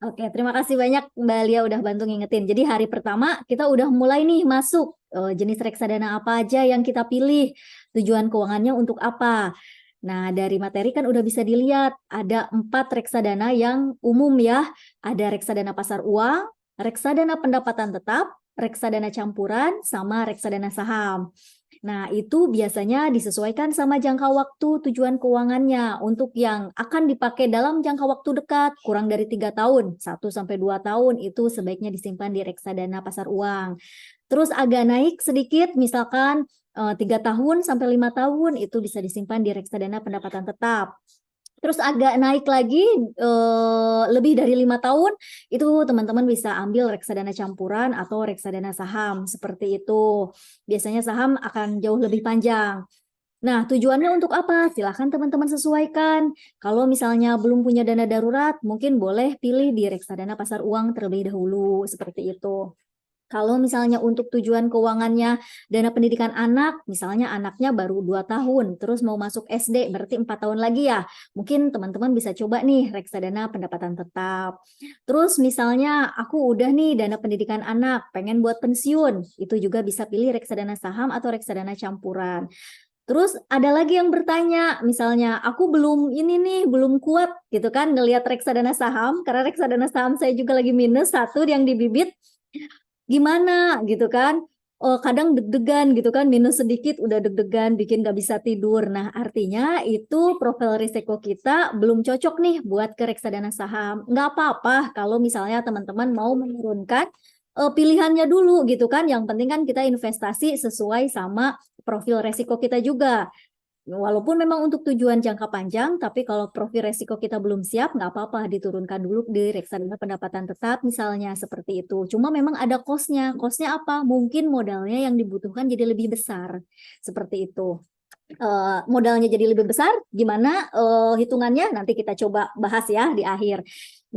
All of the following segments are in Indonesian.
Oke, terima kasih banyak Mbak Lia udah bantu ngingetin. Jadi hari pertama kita udah mulai nih masuk jenis reksadana apa aja yang kita pilih, tujuan keuangannya untuk apa. Nah, dari materi kan udah bisa dilihat ada 4 reksadana yang umum ya. Ada reksadana pasar uang, reksadana pendapatan tetap, reksadana campuran, sama reksadana saham. Nah, itu biasanya disesuaikan sama jangka waktu tujuan keuangannya. Untuk yang akan dipakai dalam jangka waktu dekat, kurang dari 3 tahun, 1 sampai 2 tahun, itu sebaiknya disimpan di reksadana pasar uang. Terus agak naik sedikit, misalkan 3 tahun sampai 5 tahun, itu bisa disimpan di reksadana pendapatan tetap. Terus agak naik lagi lebih dari 5 tahun, itu teman-teman bisa ambil reksadana campuran atau reksadana saham seperti itu. Biasanya saham akan jauh lebih panjang. Nah, tujuannya untuk apa? Silahkan teman-teman sesuaikan. Kalau misalnya belum punya dana darurat, mungkin boleh pilih di reksadana pasar uang terlebih dahulu, seperti itu. Kalau misalnya untuk tujuan keuangannya dana pendidikan anak, misalnya anaknya baru 2 tahun, terus mau masuk SD, berarti 4 tahun lagi ya. Mungkin teman-teman bisa coba nih reksadana pendapatan tetap. Terus misalnya aku udah nih dana pendidikan anak, pengen buat pensiun, itu juga bisa pilih reksadana saham atau reksadana campuran. Terus ada lagi yang bertanya, misalnya aku belum ini nih, belum kuat gitu kan ngelihat reksadana saham, karena reksadana saham saya juga lagi minus satu yang di Bibit. Gimana gitu kan? Oh, kadang deg-degan gitu kan, minus sedikit udah deg-degan, bikin nggak bisa tidur. Nah, artinya itu profil risiko kita belum cocok nih buat ke reksadana saham. Nggak apa-apa kalau misalnya teman-teman mau menurunkan pilihannya dulu gitu kan. Yang penting kan kita investasi sesuai sama profil risiko kita juga. Walaupun memang untuk tujuan jangka panjang, tapi kalau profil resiko kita belum siap, nggak apa-apa diturunkan dulu di reksadana pendapatan tetap misalnya seperti itu. Cuma memang ada cost-nya. Cost-nya apa? Mungkin modalnya yang dibutuhkan jadi lebih besar. Seperti itu. Modalnya jadi lebih besar, gimana hitungannya? Nanti kita coba bahas ya di akhir.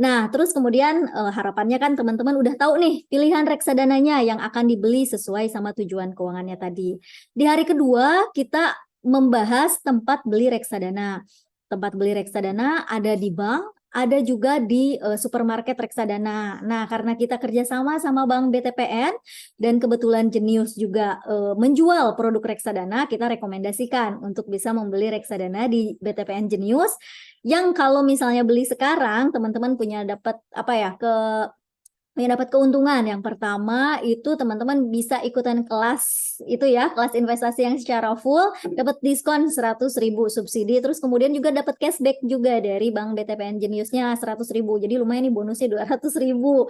Nah, terus kemudian harapannya kan teman-teman udah tahu nih pilihan reksadananya yang akan dibeli sesuai sama tujuan keuangannya tadi. Di hari kedua, kita membahas tempat beli reksadana. Tempat beli reksadana ada di bank, ada juga di supermarket reksadana. Nah, karena kita kerjasama sama Bank BTPN dan kebetulan Jenius juga menjual produk reksadana, kita rekomendasikan untuk bisa membeli reksadana di BTPN Jenius. Yang kalau misalnya beli sekarang, teman-teman punya dapat apa ya yang dapat keuntungan. Yang pertama itu teman-teman bisa ikutan kelas itu ya, kelas investasi yang secara full, dapat diskon 100.000 subsidi, terus kemudian juga dapat cashback juga dari Bank BTPN Jeniusnya 100.000. Jadi lumayan nih bonusnya 200.000.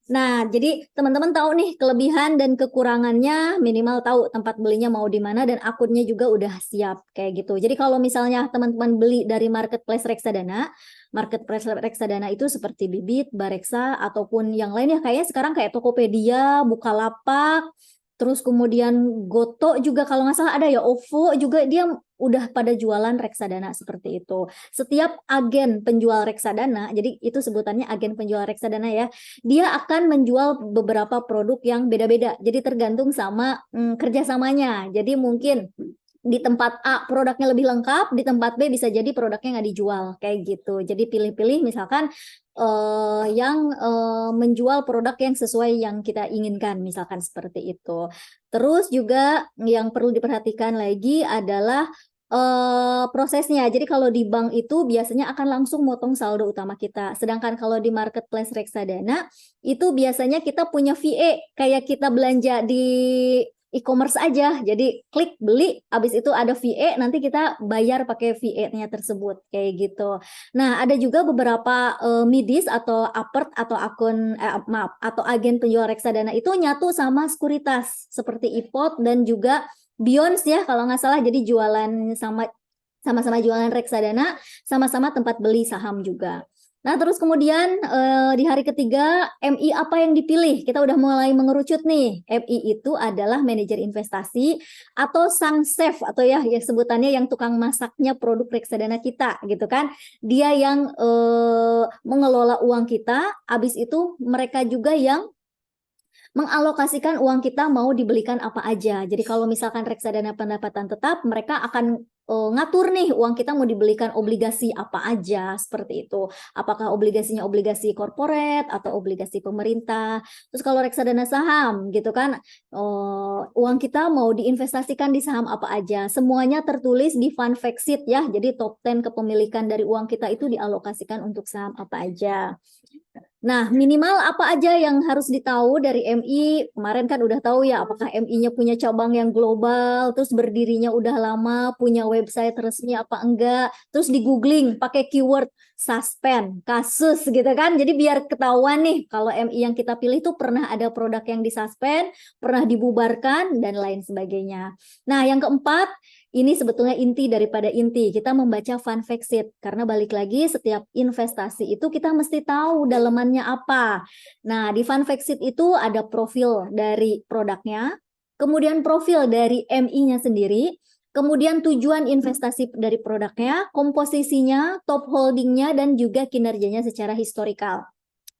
Nah, jadi teman-teman tahu nih kelebihan dan kekurangannya, minimal tahu tempat belinya mau di mana dan akunnya juga udah siap kayak gitu. Jadi kalau misalnya teman-teman beli dari marketplace reksadana itu seperti Bibit, Bareksa ataupun yang lain ya, kayaknya sekarang kayak Tokopedia, Bukalapak, terus kemudian Goto juga kalau nggak salah ada ya, OVO juga dia udah pada jualan reksadana seperti itu. Setiap agen penjual reksadana, jadi itu sebutannya agen penjual reksadana ya, dia akan menjual beberapa produk yang beda-beda. Jadi tergantung sama kerjasamanya. Jadi mungkin di tempat A produknya lebih lengkap, di tempat B bisa jadi produknya nggak dijual kayak gitu. Jadi pilih-pilih misalkan yang menjual produk yang sesuai yang kita inginkan, misalkan seperti itu. Terus juga yang perlu diperhatikan lagi adalah prosesnya. Jadi kalau di bank itu biasanya akan langsung motong saldo utama kita. Sedangkan kalau di marketplace reksadana itu biasanya kita punya VA kayak kita belanja di e-commerce aja. Jadi klik beli, habis itu ada VA, nanti kita bayar pakai VA-nya tersebut kayak gitu. Nah, ada juga beberapa midis atau apert atau maaf atau agen penjual reksadana itu nyatu sama sekuritas seperti IPOT dan juga Beyond ya kalau nggak salah, jadi jualan sama-sama jualan reksadana, sama-sama tempat beli saham juga. Nah, terus kemudian di hari ketiga, MI apa yang dipilih? Kita udah mulai mengerucut nih. MI itu adalah manajer investasi atau sang chef atau ya sebutannya yang tukang masaknya produk reksadana kita gitu kan. Dia yang mengelola uang kita, habis itu mereka juga yang mengalokasikan uang kita mau dibelikan apa aja. Jadi kalau misalkan reksadana pendapatan tetap, mereka akan ngatur nih uang kita mau dibelikan obligasi apa aja seperti itu. Apakah obligasinya obligasi korporat atau obligasi pemerintah. Terus kalau reksadana saham gitu kan, uang kita mau diinvestasikan di saham apa aja. Semuanya tertulis di fund fact sheet ya. Jadi top 10 kepemilikan dari uang kita itu dialokasikan untuk saham apa aja. Nah, minimal apa aja yang harus ditahu dari MI? Kemarin kan udah tahu ya, apakah MI-nya punya cabang yang global, terus berdirinya udah lama, punya website resmi apa enggak, terus di googling pakai keyword suspend, kasus gitu kan. Jadi biar ketahuan nih, kalau MI yang kita pilih itu pernah ada produk yang disuspend, pernah dibubarkan, dan lain sebagainya. Nah, yang keempat, ini sebetulnya inti daripada inti. Kita membaca fund fact sheet. Karena balik lagi setiap investasi itu kita mesti tahu dalemannya apa. Nah, di fund fact sheet itu ada profil dari produknya, kemudian profil dari MI-nya sendiri, kemudian tujuan investasi dari produknya, komposisinya, top holdingnya, dan juga kinerjanya secara historikal.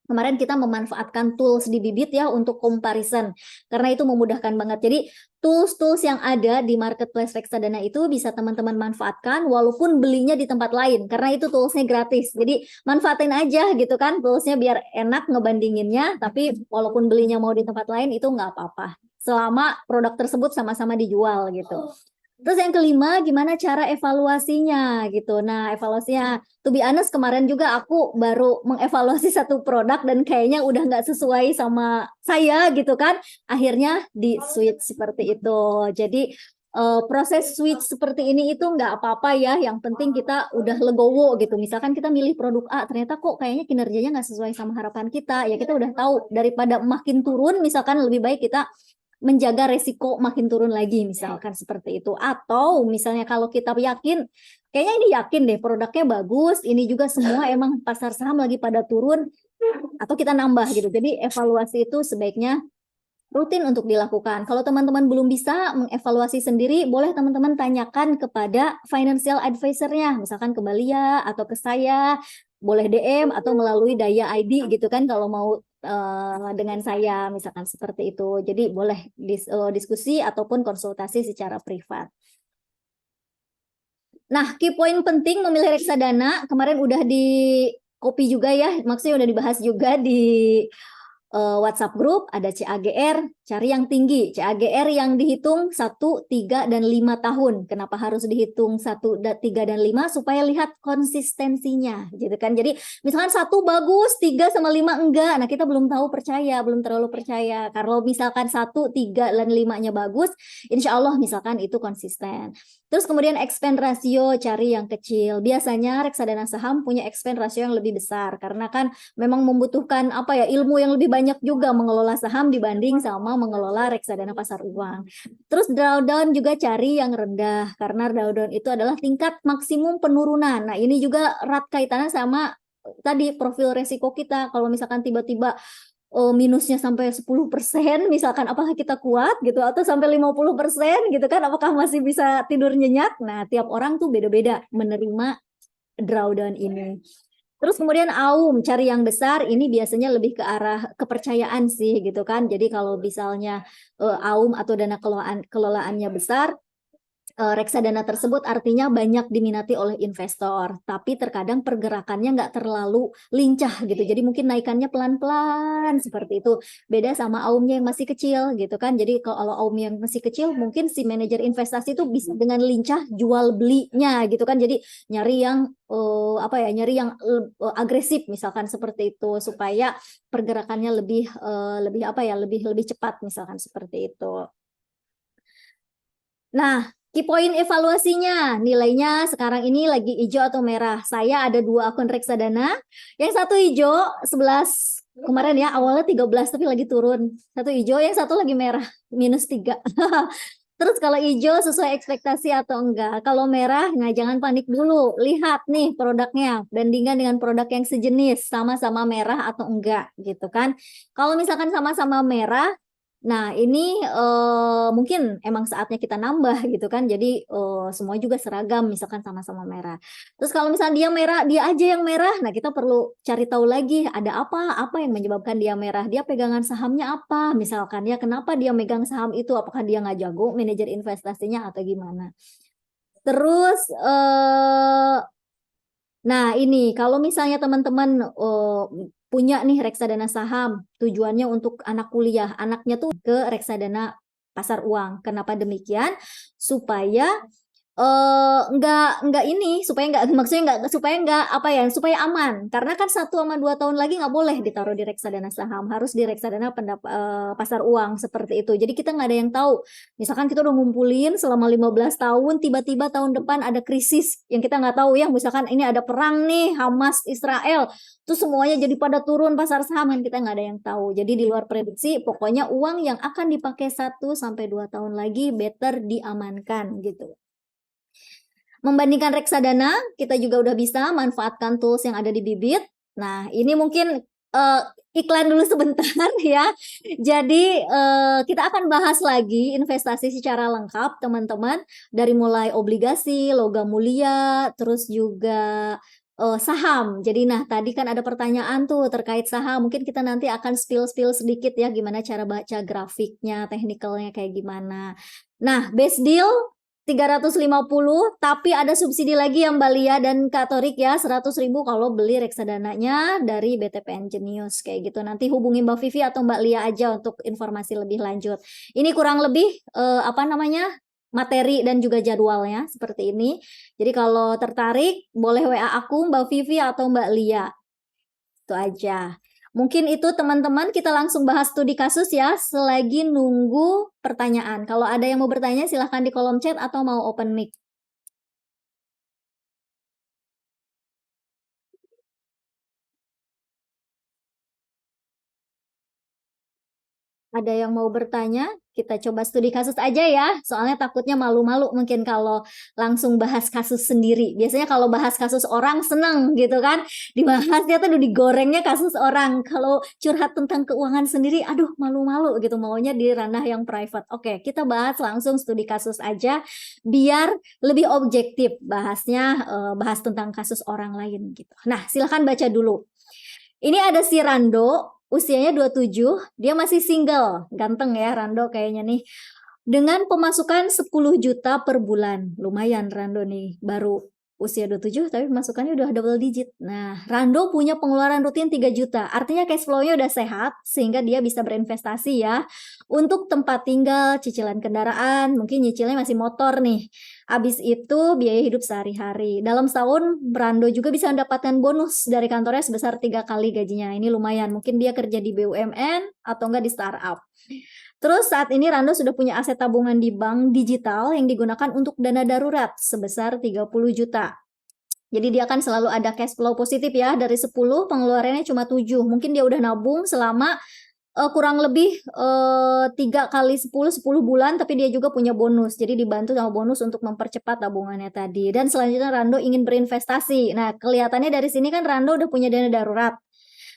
Kemarin kita memanfaatkan tools di Bibit ya untuk comparison, karena itu memudahkan banget. Jadi tools-tools yang ada di marketplace reksadana itu bisa teman-teman manfaatkan walaupun belinya di tempat lain, karena itu toolsnya gratis. Jadi manfaatin aja gitu kan toolsnya biar enak ngebandinginnya, tapi walaupun belinya mau di tempat lain itu nggak apa-apa. Selama produk tersebut sama-sama dijual gitu. Terus yang kelima, gimana cara evaluasinya gitu. Nah, evaluasinya, to be honest kemarin juga aku baru mengevaluasi satu produk dan kayaknya udah nggak sesuai sama saya gitu kan. Akhirnya di switch seperti itu. Jadi proses switch seperti ini itu nggak apa-apa ya. Yang penting kita udah legowo gitu. Misalkan kita milih produk A, ternyata kok kayaknya kinerjanya nggak sesuai sama harapan kita. Ya kita udah tahu daripada makin turun, misalkan lebih baik kita menjaga resiko makin turun lagi misalkan seperti itu. Atau misalnya kalau kita yakin, kayaknya ini yakin deh produknya bagus, ini juga semua emang pasar saham lagi pada turun, atau kita nambah gitu. Jadi evaluasi itu sebaiknya rutin untuk dilakukan. Kalau teman-teman belum bisa mengevaluasi sendiri, boleh teman-teman tanyakan kepada financial advisor-nya, misalkan ke Balia atau ke saya, boleh DM atau melalui Daya ID gitu kan kalau mau dengan saya misalkan seperti itu. Jadi boleh diskusi ataupun konsultasi secara privat. Nah, key point penting memilih reksadana kemarin udah di copy juga ya, maksudnya udah dibahas juga di WhatsApp grup, ada CAGR, cari yang tinggi. CAGR yang dihitung 1, 3, dan 5 tahun. Kenapa harus dihitung 1, 3, dan 5? Supaya lihat konsistensinya. Gitu kan. Jadi misalkan 1 bagus, 3 sama 5 enggak. Nah kita belum tahu percaya, belum terlalu percaya. Kalau misalkan 1, 3, dan 5-nya bagus, insya Allah misalkan itu konsisten. Terus kemudian expand ratio, cari yang kecil. Biasanya reksadana saham punya expand ratio yang lebih besar. Karena kan memang membutuhkan ilmu yang lebih banyak juga mengelola saham dibanding sama mengelola reksadana pasar uang. Terus drawdown juga cari yang rendah karena drawdown itu adalah tingkat maksimum penurunan. Nah, ini juga erat kaitannya sama tadi profil resiko kita. Kalau misalkan tiba-tiba minusnya sampai 10%, misalkan apakah kita kuat gitu, atau sampai 50% gitu kan, apakah masih bisa tidur nyenyak? Nah, tiap orang tuh beda-beda menerima drawdown ini. Terus kemudian AUM, cari yang besar, ini biasanya lebih ke arah kepercayaan sih gitu kan. Jadi kalau misalnya AUM atau dana kelolaannya besar, reksadana tersebut artinya banyak diminati oleh investor, tapi terkadang pergerakannya nggak terlalu lincah gitu. Jadi mungkin naikannya pelan-pelan seperti itu. Beda sama AUM-nya yang masih kecil gitu kan. Jadi kalau AUM yang masih kecil, mungkin si manajer investasi itu bisa dengan lincah jual belinya gitu kan. Jadi nyari yang agresif misalkan seperti itu supaya pergerakannya lebih cepat misalkan seperti itu. Nah, key point evaluasinya, nilainya sekarang ini lagi hijau atau merah. Saya ada 2 akun reksadana. Yang satu hijau, 11 kemarin ya, awalnya 13 tapi lagi turun. Satu hijau, yang satu lagi merah, -3. Terus kalau hijau sesuai ekspektasi atau enggak. Kalau merah, nah jangan panik dulu. Lihat nih produknya, bandingkan dengan produk yang sejenis, sama-sama merah atau enggak gitu kan. Kalau misalkan sama-sama merah, nah ini mungkin emang saatnya kita nambah gitu kan. Jadi semua juga seragam misalkan sama-sama merah. Terus kalau misalnya dia merah, dia aja yang merah, nah kita perlu cari tahu lagi ada apa yang menyebabkan dia merah. Dia pegangan sahamnya apa misalkan ya, kenapa dia megang saham itu, apakah dia nggak jago manajer investasinya atau gimana. Terus nah ini kalau misalnya teman-teman punya nih reksadana saham, tujuannya untuk anak kuliah, anaknya tuh ke reksadana pasar uang. Kenapa demikian? Supaya nggak ini, supaya nggak, maksudnya nggak apa ya, supaya aman. Karena kan 1 sama 2 tahun lagi nggak boleh ditaruh di reksadana saham, harus di reksadana pasar uang seperti itu. Jadi kita nggak ada yang tahu. Misalkan kita udah ngumpulin selama 15 tahun, tiba-tiba tahun depan ada krisis yang kita nggak tahu ya. Misalkan ini ada perang nih, Hamas Israel, terus semuanya jadi pada turun pasar saham, kan kita nggak ada yang tahu. Jadi di luar prediksi, pokoknya uang yang akan dipakai 1 sampai 2 tahun lagi better diamankan gitu. Membandingkan reksadana, kita juga udah bisa manfaatkan tools yang ada di Bibit. Nah, ini mungkin iklan dulu sebentar ya. Jadi kita akan bahas lagi investasi secara lengkap teman-teman, dari mulai obligasi, logam mulia, terus juga saham. Jadi nah tadi kan ada pertanyaan tuh terkait saham. Mungkin kita nanti akan spill sedikit ya, gimana cara baca grafiknya, teknikalnya kayak gimana. Nah, best deal 350, tapi ada subsidi lagi yang Mbak Lia dan Kak Torik ya, 100.000 kalau beli reksadananya dari BTPN Jenius kayak gitu. Nanti hubungi Mbak Vivi atau Mbak Lia aja untuk informasi lebih lanjut. Ini kurang lebih apa namanya, materi dan juga jadwalnya seperti ini. Jadi kalau tertarik boleh WA aku, Mbak Vivi atau Mbak Lia. Itu aja. Mungkin itu teman-teman, kita langsung bahas studi kasus ya, selagi nunggu pertanyaan. Kalau ada yang mau bertanya silahkan di kolom chat atau mau open mic. Ada yang mau bertanya? Kita coba studi kasus aja ya, soalnya takutnya malu-malu mungkin kalau langsung bahas kasus sendiri. Biasanya kalau bahas kasus orang seneng gitu kan, dibahasnya tuh digorengnya kasus orang. Kalau curhat tentang keuangan sendiri, aduh malu-malu gitu, maunya di ranah yang private. Oke, kita bahas langsung studi kasus aja, biar lebih objektif bahasnya, bahas tentang kasus orang lain gitu. Nah, silahkan baca dulu. Ini ada si Rando, usianya 27, dia masih single. Ganteng ya Rando kayaknya nih. Dengan pemasukan 10 juta per bulan. Lumayan Rando nih, baru usia 27 tapi pemasukannya udah double digit. Nah, Rando punya pengeluaran rutin 3 juta. Artinya cash flow-nya udah sehat sehingga dia bisa berinvestasi ya. Untuk tempat tinggal, cicilan kendaraan, mungkin nyicilnya masih motor nih. Habis itu biaya hidup sehari-hari. Dalam setahun, Rando juga bisa mendapatkan bonus dari kantornya sebesar 3 kali gajinya. Ini lumayan. Mungkin dia kerja di BUMN atau enggak di startup. Terus saat ini Rando sudah punya aset tabungan di bank digital yang digunakan untuk dana darurat sebesar 30 juta. Jadi dia akan selalu ada cash flow positif ya, dari 10 pengeluarannya cuma 7. Mungkin dia udah nabung selama kurang lebih 3 kali 10 bulan, tapi dia juga punya bonus. Jadi dibantu sama bonus untuk mempercepat tabungannya tadi. Dan selanjutnya Rando ingin berinvestasi. Nah, kelihatannya dari sini kan Rando udah punya dana darurat.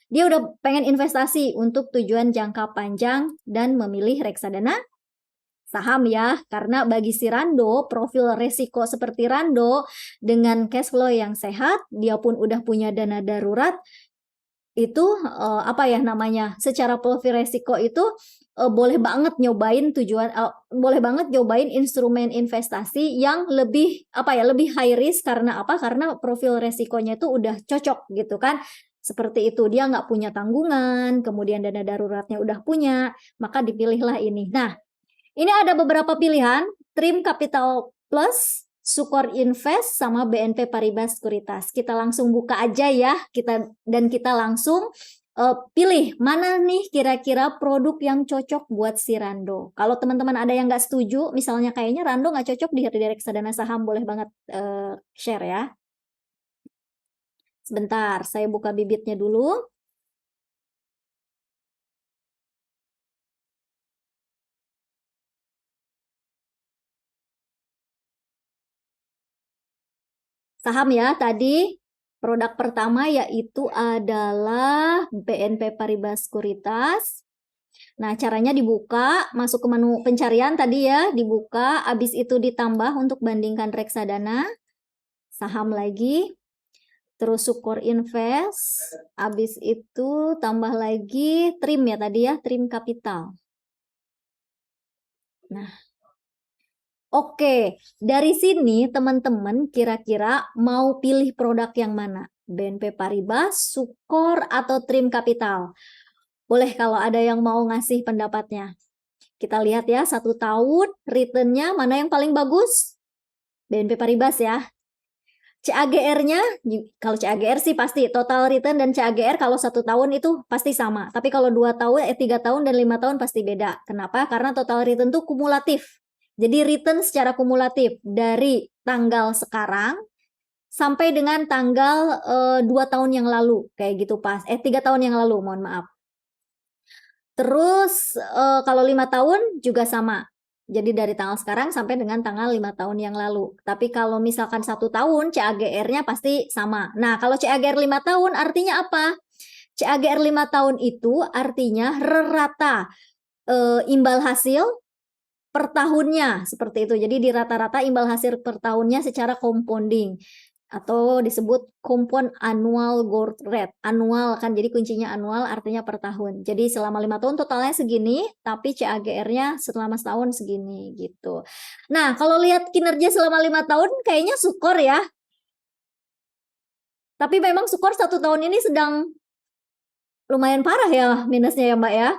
Dia udah pengen investasi untuk tujuan jangka panjang dan memilih reksadana saham ya, karena bagi si Rando, profil resiko seperti Rando dengan cash flow yang sehat, dia pun udah punya dana darurat, itu apa ya namanya, secara profil resiko itu boleh banget nyobain boleh banget nyobain instrumen investasi yang lebih apa ya, lebih high risk. Karena apa? Karena profil resikonya itu udah cocok gitu kan. Seperti itu, dia nggak punya tanggungan, kemudian dana daruratnya udah punya, maka dipilihlah ini. Nah, ini ada beberapa pilihan, Trim Capital Plus, Sukor Invest, sama BNP Paribas Sekuritas. Kita langsung buka aja ya, kita langsung pilih mana nih kira-kira produk yang cocok buat si Rando. Kalau teman-teman ada yang nggak setuju, misalnya kayaknya Rando nggak cocok di reksadana saham, boleh banget share ya. Sebentar, saya buka bibitnya dulu. Saham ya, tadi produk pertama yaitu adalah BNP Paribas Sekuritas. Nah, caranya dibuka, masuk ke menu pencarian tadi ya, dibuka, habis itu ditambah untuk bandingkan reksadana, saham lagi, terus Sukor Invest, habis itu tambah lagi Trim ya tadi ya, Trim Capital. Nah, Oke, dari sini teman-teman kira-kira mau pilih produk yang mana? BNP Paribas, Sukor, atau Trim Capital? Boleh kalau ada yang mau ngasih pendapatnya. Kita lihat ya, 1 tahun return-nya mana yang paling bagus? BNP Paribas ya. CAGR-nya, kalau CAGR sih pasti total return dan CAGR kalau 1 tahun itu pasti sama. Tapi kalau 2 tahun, 3 tahun dan 5 tahun pasti beda. Kenapa? Karena total return itu kumulatif. Jadi return secara kumulatif dari tanggal sekarang sampai dengan tanggal 2 tahun yang lalu, kayak gitu pas. 3 tahun yang lalu, mohon maaf. Terus kalau 5 tahun juga sama. Jadi dari tanggal sekarang sampai dengan tanggal 5 tahun yang lalu. Tapi kalau misalkan 1 tahun, CAGR-nya pasti sama. Nah, kalau CAGR 5 tahun artinya apa? CAGR 5 tahun itu artinya rata imbal hasil per tahunnya, seperti itu. Jadi di rata-rata imbal hasil per tahunnya secara compounding atau disebut compound annual growth rate. Annual kan, jadi kuncinya annual artinya per tahun. Jadi selama 5 tahun totalnya segini, tapi CAGR-nya selama setahun segini gitu. Nah, kalau lihat kinerja selama 5 tahun kayaknya Sukor ya. Tapi memang Sukor 1 tahun ini sedang lumayan parah ya minusnya ya Mbak ya.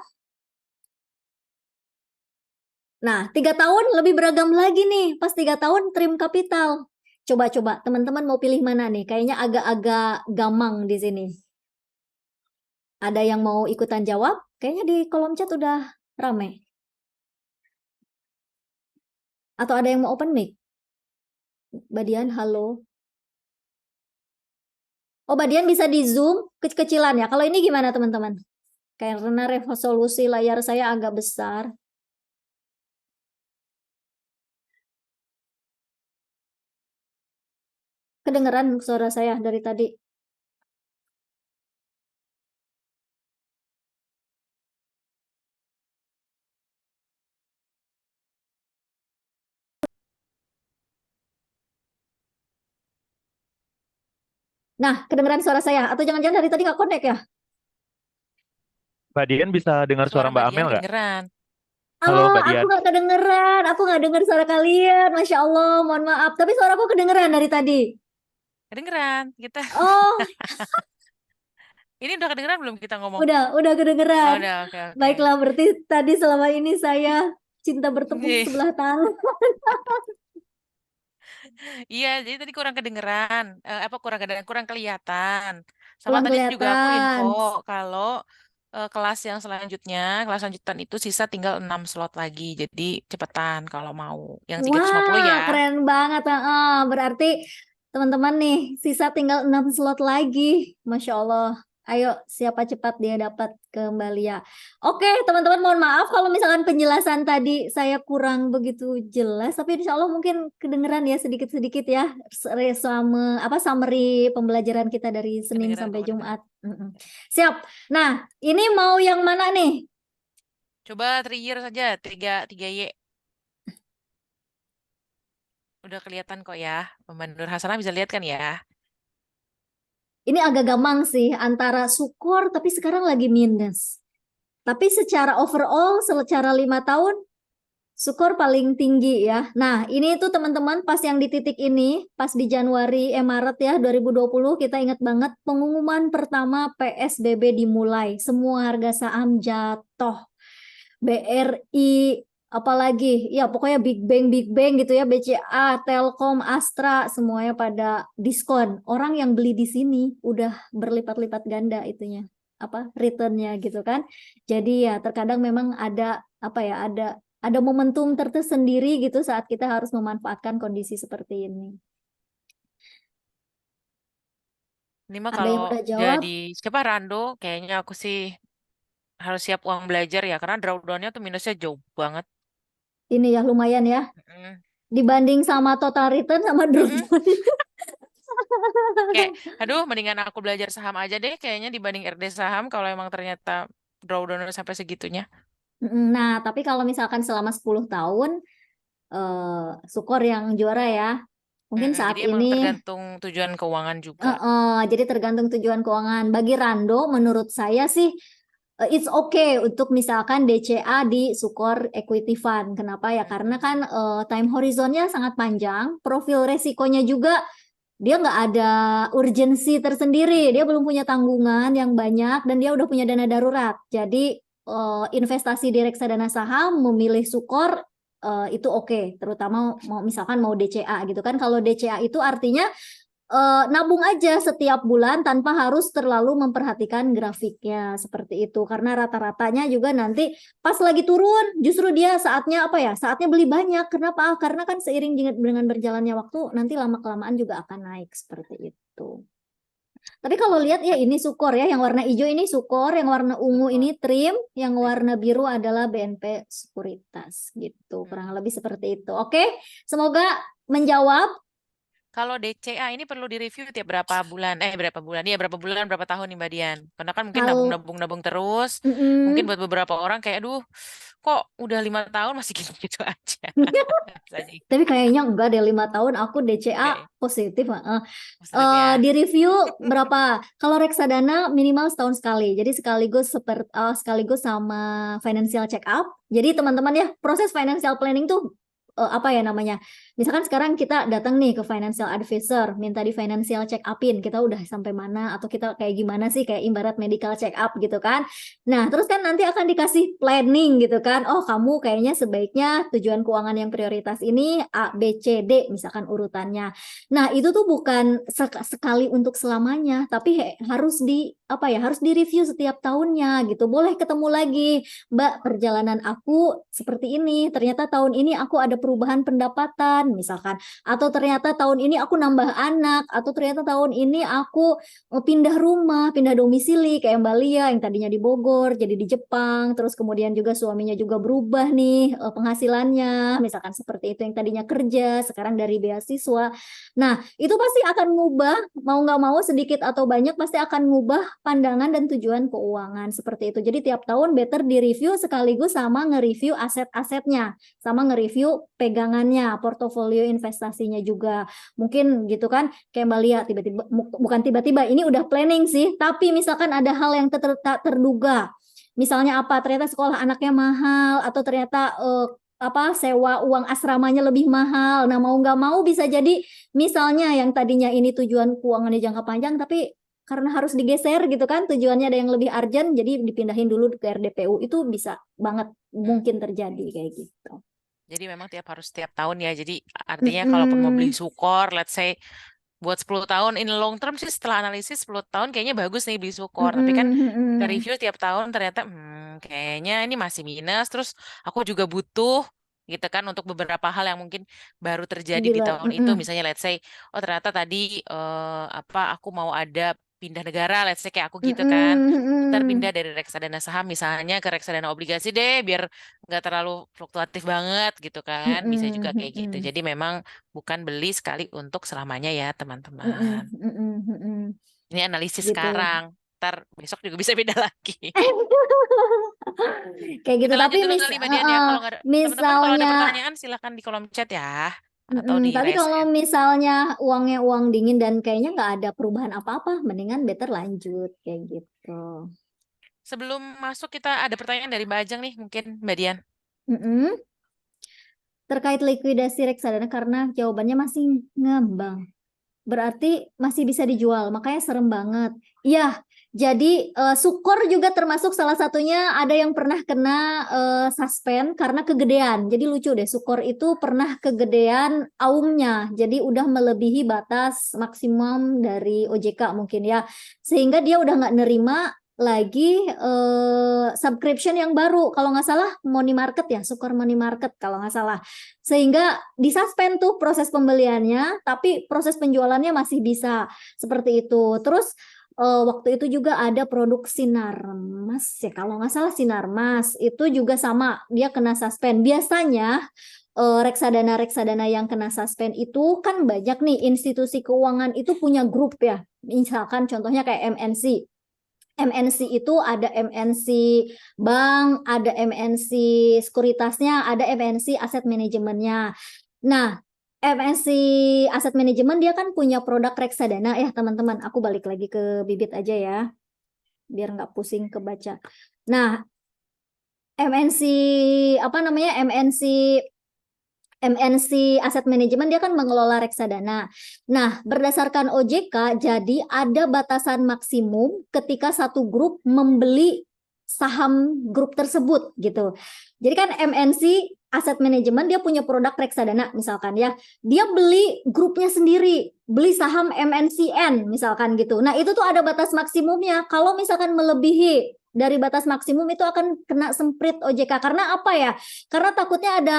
Nah, 3 tahun lebih beragam lagi nih. Pas 3 tahun Trim Capital. Coba-coba teman-teman mau pilih mana nih? Kayaknya agak-agak gamang di sini. Ada yang mau ikutan jawab? Kayaknya di kolom chat udah rame. Atau ada yang mau open mic? Badian, halo. Oh, Badian bisa di zoom kecil-kecilan ya. Kalau ini gimana teman-teman? Karena resolusi layar saya agak besar. Kedengeran suara saya dari tadi? Nah, kedengeran suara saya? Atau jangan-jangan dari tadi nggak connect ya? Mbak Dian bisa dengar Suara suara Mbak Mbak Amel Dian nggak? kedengeran. Halo Oh, Mbak aku Dian. nggak kedengeran. Aku nggak dengar suara kalian. Masya Allah, mohon maaf. Tapi suaraku kedengeran dari tadi. Kedengeran. Kita Oh, ini udah kedengeran belum kita ngomong? udah Oh, kedengeran. udah, oke, oke. Baiklah, berarti tadi selama ini saya cinta bertepuk Nih, sebelah tangan. iya, jadi tadi kurang kedengeran. Apa kurang kedengeran? Kurang kelihatan. Sama Kurang tadi juga aku info kelihatan. kalau kelas yang selanjutnya, kelas lanjutan itu sisa tinggal 6 slot lagi. Jadi cepetan kalau mau. Yang 350 Wah, ya. keren banget. Berarti teman-teman nih, sisa tinggal 6 slot lagi. Masya Allah. Ayo, siapa cepat dia dapat kembali ya. Oke, teman-teman mohon maaf kalau misalkan penjelasan tadi saya kurang begitu jelas. Tapi insya Allah mungkin kedengeran ya sedikit-sedikit ya. Summary pembelajaran kita dari Senin Kedengeran sampai kok, kedengeran. Jumat. Siap. Nah, ini mau yang mana nih? Coba 3 year saja, 3Y. Udah kelihatan kok ya. Mbak Nur Hasanah bisa lihat kan ya? Ini agak gampang sih antara Sukor tapi sekarang lagi minus. Tapi secara overall, secara 5 tahun, Sukor paling tinggi ya. Nah, ini tuh teman-teman pas yang di titik ini, pas di Januari, Maret ya 2020, kita ingat banget pengumuman pertama PSBB dimulai. Semua harga saham jatuh. BRI, apalagi, ya pokoknya Big Bang gitu ya, BCA, Telkom, Astra, semuanya pada diskon. Orang yang beli di sini udah berlipat-lipat ganda itunya, apa returnnya gitu kan. Jadi ya terkadang memang ada apa ya, ada momentum tersendiri gitu saat kita harus memanfaatkan kondisi seperti ini. Ini mah Ada kalau yang udah jawab? jadi siapa Rando, kayaknya aku sih harus siap uang belajar ya, karena drawdownnya tuh minusnya jauh banget. Ini ya lumayan ya. Mm-mm. Dibanding sama total return sama Mm-mm. drawdown. Kayak, aduh, mendingan aku belajar saham aja deh, kayaknya dibanding RD saham kalau emang ternyata drawdownnya sampai segitunya. Nah, tapi kalau misalkan selama 10 tahun, Sukor yang juara ya. Mungkin Mm-mm. saat Jadi emang ini, tergantung tujuan keuangan juga. jadi tergantung tujuan keuangan. Bagi Rando, menurut saya sih it's okay untuk misalkan DCA di Sukor Equity Fund. Kenapa ya? Karena kan time horizonnya sangat panjang, profil resikonya juga dia nggak ada urgensi tersendiri, dia belum punya tanggungan yang banyak dan dia udah punya dana darurat. Jadi investasi di reksadana saham memilih Sukor itu oke, terutama misalkan mau DCA gitu kan. Kalau DCA itu artinya nabung aja setiap bulan tanpa harus terlalu memperhatikan grafiknya seperti itu, karena rata-ratanya juga nanti pas lagi turun justru dia saatnya saatnya beli banyak. Kenapa? Karena kan seiring dengan berjalannya waktu nanti lama-kelamaan juga akan naik seperti itu. Tapi kalau lihat ya ini Sukor ya, yang warna hijau ini Sukor, yang warna ungu ini Trim, yang warna biru adalah BNP Sekuritas gitu, kurang lebih seperti itu. Oke, semoga menjawab. Kalau DCA ini perlu direview tiap berapa bulan? Berapa bulan, berapa tahun nih Mbak Dian? Karena kan mungkin Kalau nabung terus. Mungkin buat beberapa orang kayak, aduh, kok udah 5 tahun masih gitu-gitu aja. Jadi, tapi kayaknya enggak deh, 5 tahun aku enggak DCA ya? positif. Positif ya. Di review berapa? Kalau reksadana minimal setahun sekali. Jadi sekaligus sama financial check up. Jadi teman-teman ya, proses financial planning tuh apa ya namanya? Misalkan sekarang kita datang nih ke financial advisor, minta di financial check upin, kita udah sampai mana atau kita kayak gimana sih, kayak ibarat medical check up gitu kan. Nah, terus kan nanti akan dikasih planning gitu kan. Oh, kamu kayaknya sebaiknya tujuan keuangan yang prioritas ini A, B, C, D misalkan urutannya. Nah, itu tuh bukan sekali untuk selamanya, tapi harus harus direview setiap tahunnya gitu. Boleh ketemu lagi, Mbak, perjalanan aku seperti ini. Ternyata tahun ini aku ada perubahan pendapatan misalkan, atau ternyata tahun ini aku nambah anak, atau ternyata tahun ini aku pindah rumah, pindah domisili kayak Mbak Lia yang tadinya di Bogor jadi di Jepang, terus kemudian juga suaminya juga berubah nih penghasilannya, misalkan seperti itu, yang tadinya kerja sekarang dari beasiswa. Nah, itu pasti akan ngubah, mau nggak mau sedikit atau banyak pasti akan ngubah pandangan dan tujuan keuangan seperti itu. Jadi tiap tahun better di-review sekaligus sama nge-review aset-asetnya, sama nge-review pegangannya, portofolio investasinya juga. Mungkin gitu kan, kayak Mbak Lia tiba-tiba, bukan tiba-tiba, ini udah planning sih, tapi misalkan ada hal yang tak terduga. Misalnya ternyata sekolah anaknya mahal, atau ternyata sewa uang asramanya lebih mahal. Nah, mau nggak mau bisa jadi misalnya yang tadinya ini tujuan keuangannya jangka panjang, tapi karena harus digeser gitu kan, tujuannya ada yang lebih urgent, jadi dipindahin dulu ke RDPU. Itu bisa banget mungkin terjadi kayak gitu. Jadi memang harus tiap tahun ya. Jadi artinya kalaupun mau beli Sukor, let's say buat 10 tahun, in long term sih setelah analisis 10 tahun kayaknya bagus nih beli Sukor. Tapi kan kita review tiap tahun ternyata kayaknya ini masih minus. Terus aku juga butuh gitu kan untuk beberapa hal yang mungkin baru terjadi di tahun itu. Misalnya let's say, oh ternyata tadi aku mau ada pindah negara, let's say kayak aku gitu kan. Ntar pindah dari reksadana saham misalnya ke reksadana obligasi deh, biar nggak terlalu fluktuatif banget gitu kan. Bisa juga kayak gitu. Jadi memang bukan beli sekali untuk selamanya ya teman-teman. Ini analisis Gitu. sekarang. Ntar besok juga bisa beda lagi. Kayak gitu. Kita lanjut Tapi dulu kali Mbak Dian ya. Kalau nggak ada, teman-teman kalau ada misalnya, pertanyaan silahkan di kolom chat ya. Atau di tapi raise kalau hand. misalnya uangnya uang dingin dan kayaknya nggak ada perubahan apa-apa, mendingan better lanjut kayak gitu. Sebelum masuk kita ada pertanyaan dari Mbak Ajeng nih mungkin Mbak Dian. Terkait likuidasi reksadana, karena jawabannya masih ngambang. Berarti masih bisa dijual, makanya serem banget. Iya, jadi Sukor juga termasuk salah satunya, ada yang pernah kena suspend karena kegedean. Jadi lucu deh, Sukor itu pernah kegedean aumnya, jadi udah melebihi batas maksimum dari OJK mungkin ya, sehingga dia udah nggak nerima lagi subscription yang baru, kalau nggak salah money market ya, Sukor money market kalau nggak salah, sehingga disuspend tuh proses pembeliannya, tapi proses penjualannya masih bisa seperti itu. Terus waktu itu juga ada produk Sinarmas ya, kalau nggak salah Sinarmas itu juga sama, dia kena suspend. Biasanya reksadana-reksadana yang kena suspend itu kan banyak nih, institusi keuangan itu punya grup ya, misalkan contohnya kayak MNC. MNC itu ada MNC bank, ada MNC sekuritasnya, ada MNC aset manajemennya. Nah, MNC aset manajemen dia kan punya produk reksadana ya teman-teman. Aku balik lagi ke bibit aja ya. biar nggak pusing kebaca. Nah, MNC MNC Asset Management dia kan mengelola reksadana. Nah, berdasarkan OJK, jadi ada batasan maksimum ketika satu grup membeli saham grup tersebut gitu. Jadi kan MNC Asset Management dia punya produk reksadana misalkan ya. Dia beli grupnya sendiri, beli saham MNCN misalkan gitu. Nah, itu tuh ada batas maksimumnya. Kalau misalkan melebihi dari batas maksimum itu akan kena semprit OJK. Karena apa ya? Karena takutnya ada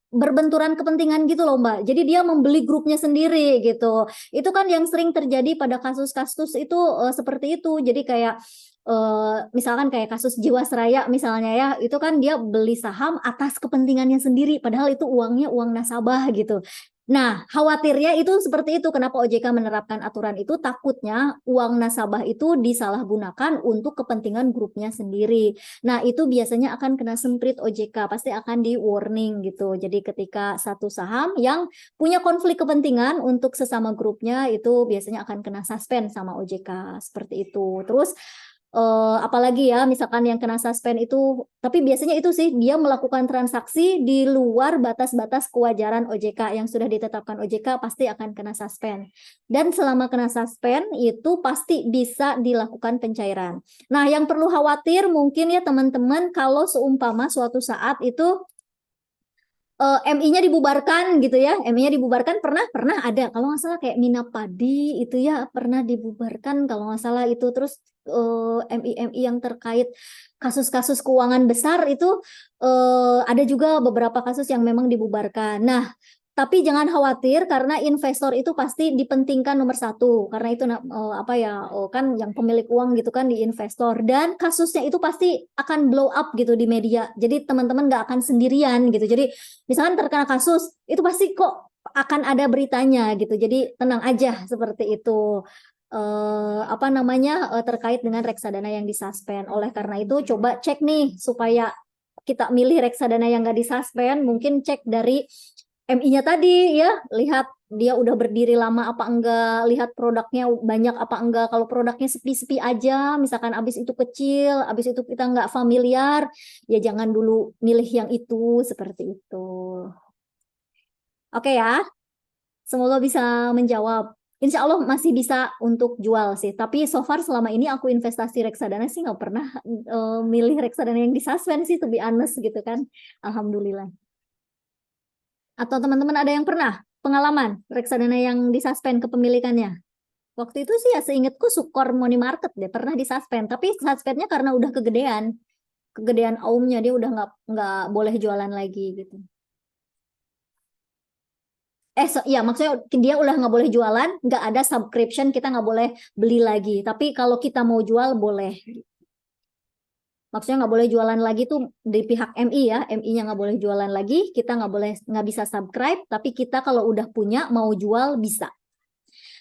berbenturan kepentingan gitu loh Mbak. Jadi dia membeli grupnya sendiri gitu. Itu kan yang sering terjadi pada kasus-kasus itu seperti itu. Jadi kayak misalkan kayak kasus Jiwasraya misalnya ya, itu kan dia beli saham atas kepentingannya sendiri, padahal itu uangnya uang nasabah gitu. Nah, khawatirnya itu seperti itu. Kenapa OJK menerapkan aturan itu? Takutnya uang nasabah itu disalahgunakan untuk kepentingan grupnya sendiri. Nah, itu biasanya akan kena semprit OJK, pasti akan di warning gitu. Jadi ketika satu saham yang punya konflik kepentingan untuk sesama grupnya, itu biasanya akan kena suspend sama OJK, seperti itu. Terus apalagi ya misalkan yang kena suspend itu, tapi biasanya itu sih dia melakukan transaksi di luar batas-batas kewajaran OJK yang sudah ditetapkan OJK, pasti akan kena suspend. Dan selama kena suspend itu pasti bisa dilakukan pencairan. Nah, yang perlu khawatir mungkin ya teman-teman, kalau seumpama suatu saat itu MI-nya dibubarkan gitu ya, MI-nya dibubarkan, pernah ada kalau nggak salah kayak Minapadi itu ya pernah dibubarkan kalau nggak salah itu. Terus MI yang terkait kasus-kasus keuangan besar itu ada juga beberapa kasus yang memang dibubarkan. Nah, tapi jangan khawatir karena investor itu pasti dipentingkan nomor satu, karena itu kan yang pemilik uang gitu kan di investor, dan kasusnya itu pasti akan blow up gitu di media. Jadi teman-teman nggak akan sendirian gitu. Jadi misalkan terkena kasus itu pasti kok akan ada beritanya gitu. Jadi tenang aja seperti itu. Terkait dengan reksadana yang disuspend. Oleh karena itu coba cek nih supaya kita milih reksadana yang nggak disuspend, mungkin cek dari MI-nya tadi ya, lihat dia udah berdiri lama apa enggak, lihat produknya banyak apa enggak. Kalau produknya sepi-sepi aja, misalkan abis itu kecil, abis itu kita nggak familiar, ya jangan dulu milih yang itu, seperti itu. Oke ya, semoga bisa menjawab. Insya Allah masih bisa untuk jual sih, tapi so far selama ini aku investasi reksadana sih nggak pernah milih reksadana yang disuspend sih, to be honest gitu kan. Alhamdulillah. Atau teman-teman ada yang pernah pengalaman reksadana yang disuspend kepemilikannya? Waktu itu sih ya seingatku Sukor Money Market deh pernah disuspend, tapi suspendnya karena udah kegedean aumnya, dia udah nggak boleh jualan lagi gitu. Ya maksudnya dia udah nggak boleh jualan, nggak ada subscription, kita nggak boleh beli lagi. Tapi kalau kita mau jual boleh. Maksudnya nggak boleh jualan lagi tuh di pihak MI ya, MI-nya nggak boleh jualan lagi, kita nggak bisa subscribe, tapi kita kalau udah punya mau jual bisa.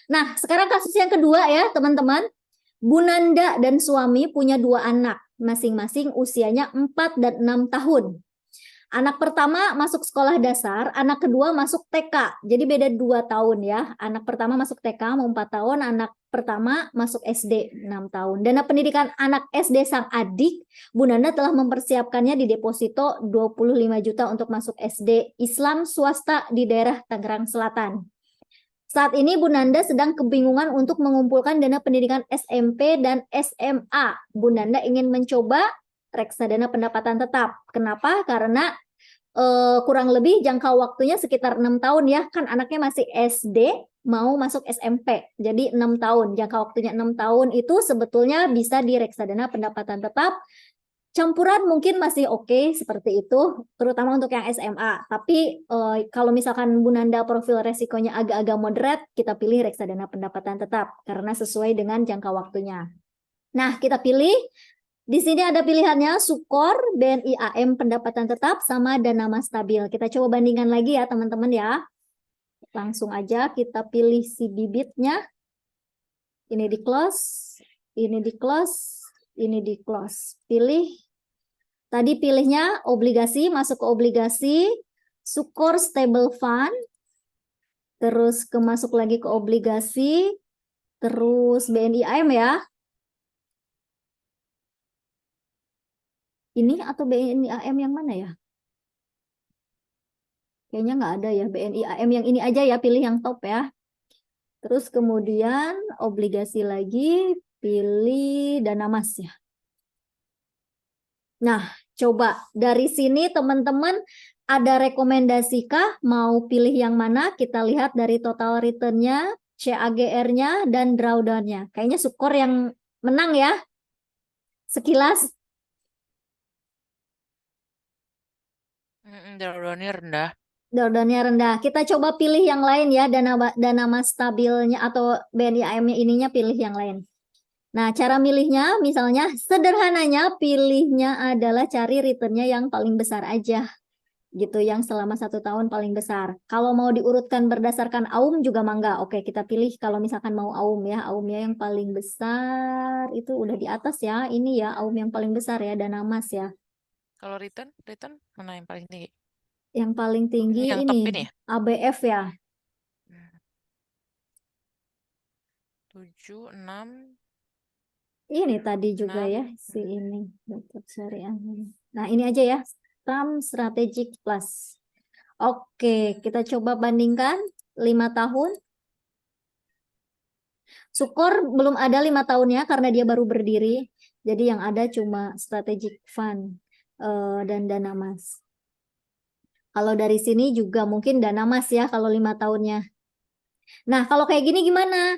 Nah, sekarang kasus yang kedua ya teman-teman. Bu Nanda dan suami punya 2 anak, masing-masing usianya 4 dan 6 tahun. Anak pertama masuk sekolah dasar, anak kedua masuk TK. Jadi beda 2 tahun ya. Anak pertama masuk TK mau 4 tahun, anak pertama masuk SD 6 tahun. Dana pendidikan anak SD sang adik, Bu Nanda telah mempersiapkannya di deposito 25 juta untuk masuk SD Islam swasta di daerah Tangerang Selatan. Saat ini Bu Nanda sedang kebingungan untuk mengumpulkan dana pendidikan SMP dan SMA. Bu Nanda ingin mencoba reksadana pendapatan tetap. Kenapa? Karena kurang lebih jangka waktunya sekitar 6 tahun ya. Kan anaknya masih SD, mau masuk SMP. Jadi 6 tahun. Jangka waktunya 6 tahun itu sebetulnya bisa di reksadana pendapatan tetap. Campuran mungkin masih oke seperti itu, terutama untuk yang SMA. Tapi kalau misalkan Bu Nanda profil resikonya agak-agak moderat, kita pilih reksadana pendapatan tetap karena sesuai dengan jangka waktunya. Nah, kita pilih di sini ada pilihannya Sukor, BNI AM pendapatan tetap sama Dana Mas Stabil. Kita coba bandingkan lagi ya teman-teman ya. Langsung aja kita pilih si bibitnya. Ini di close, ini di close, ini di close. Pilih. Tadi pilihnya obligasi, masuk ke obligasi, Sukor Stable Fund, terus masuk lagi ke obligasi, terus BNI AM ya. Ini atau BNI AM yang mana ya? Kayaknya nggak ada ya BNI AM yang ini aja ya, pilih yang top ya. Terus kemudian obligasi lagi, pilih dana mas ya. Nah, coba dari sini teman-teman ada rekomendasi kah mau pilih yang mana? Kita lihat dari total return-nya, CAGR-nya, dan drawdown-nya. Kayaknya Sukor yang menang ya, sekilas. Drawdown-nya rendah. Drawdown-nya rendah. Kita coba pilih yang lain ya, dana mas stabilnya atau BNI AM-nya ininya pilih yang lain. Nah, cara milihnya misalnya sederhananya pilihnya adalah cari return-nya yang paling besar aja. Gitu, yang selama 1 tahun paling besar. Kalau mau diurutkan berdasarkan AUM juga mangga. Oke, kita pilih kalau misalkan mau AUM ya. AUM-nya yang paling besar itu udah di atas ya. Ini ya AUM yang paling besar ya, dana mas ya. Kalau return mana yang paling tinggi? Yang paling tinggi Yang top ini ini ya? ABF ya. 7, 6, Ini tadi juga 6. ya si ini Dr. Syariah. Nah, ini aja ya. Tam Strategic Plus. Oke, kita coba bandingkan 5 tahun. Sukor belum ada 5 tahunnya karena dia baru berdiri. Jadi yang ada cuma Strategic Fund dan dana mas. Kalau dari sini juga mungkin dana mas ya kalau 5 tahunnya. Nah, kalau kayak gini gimana?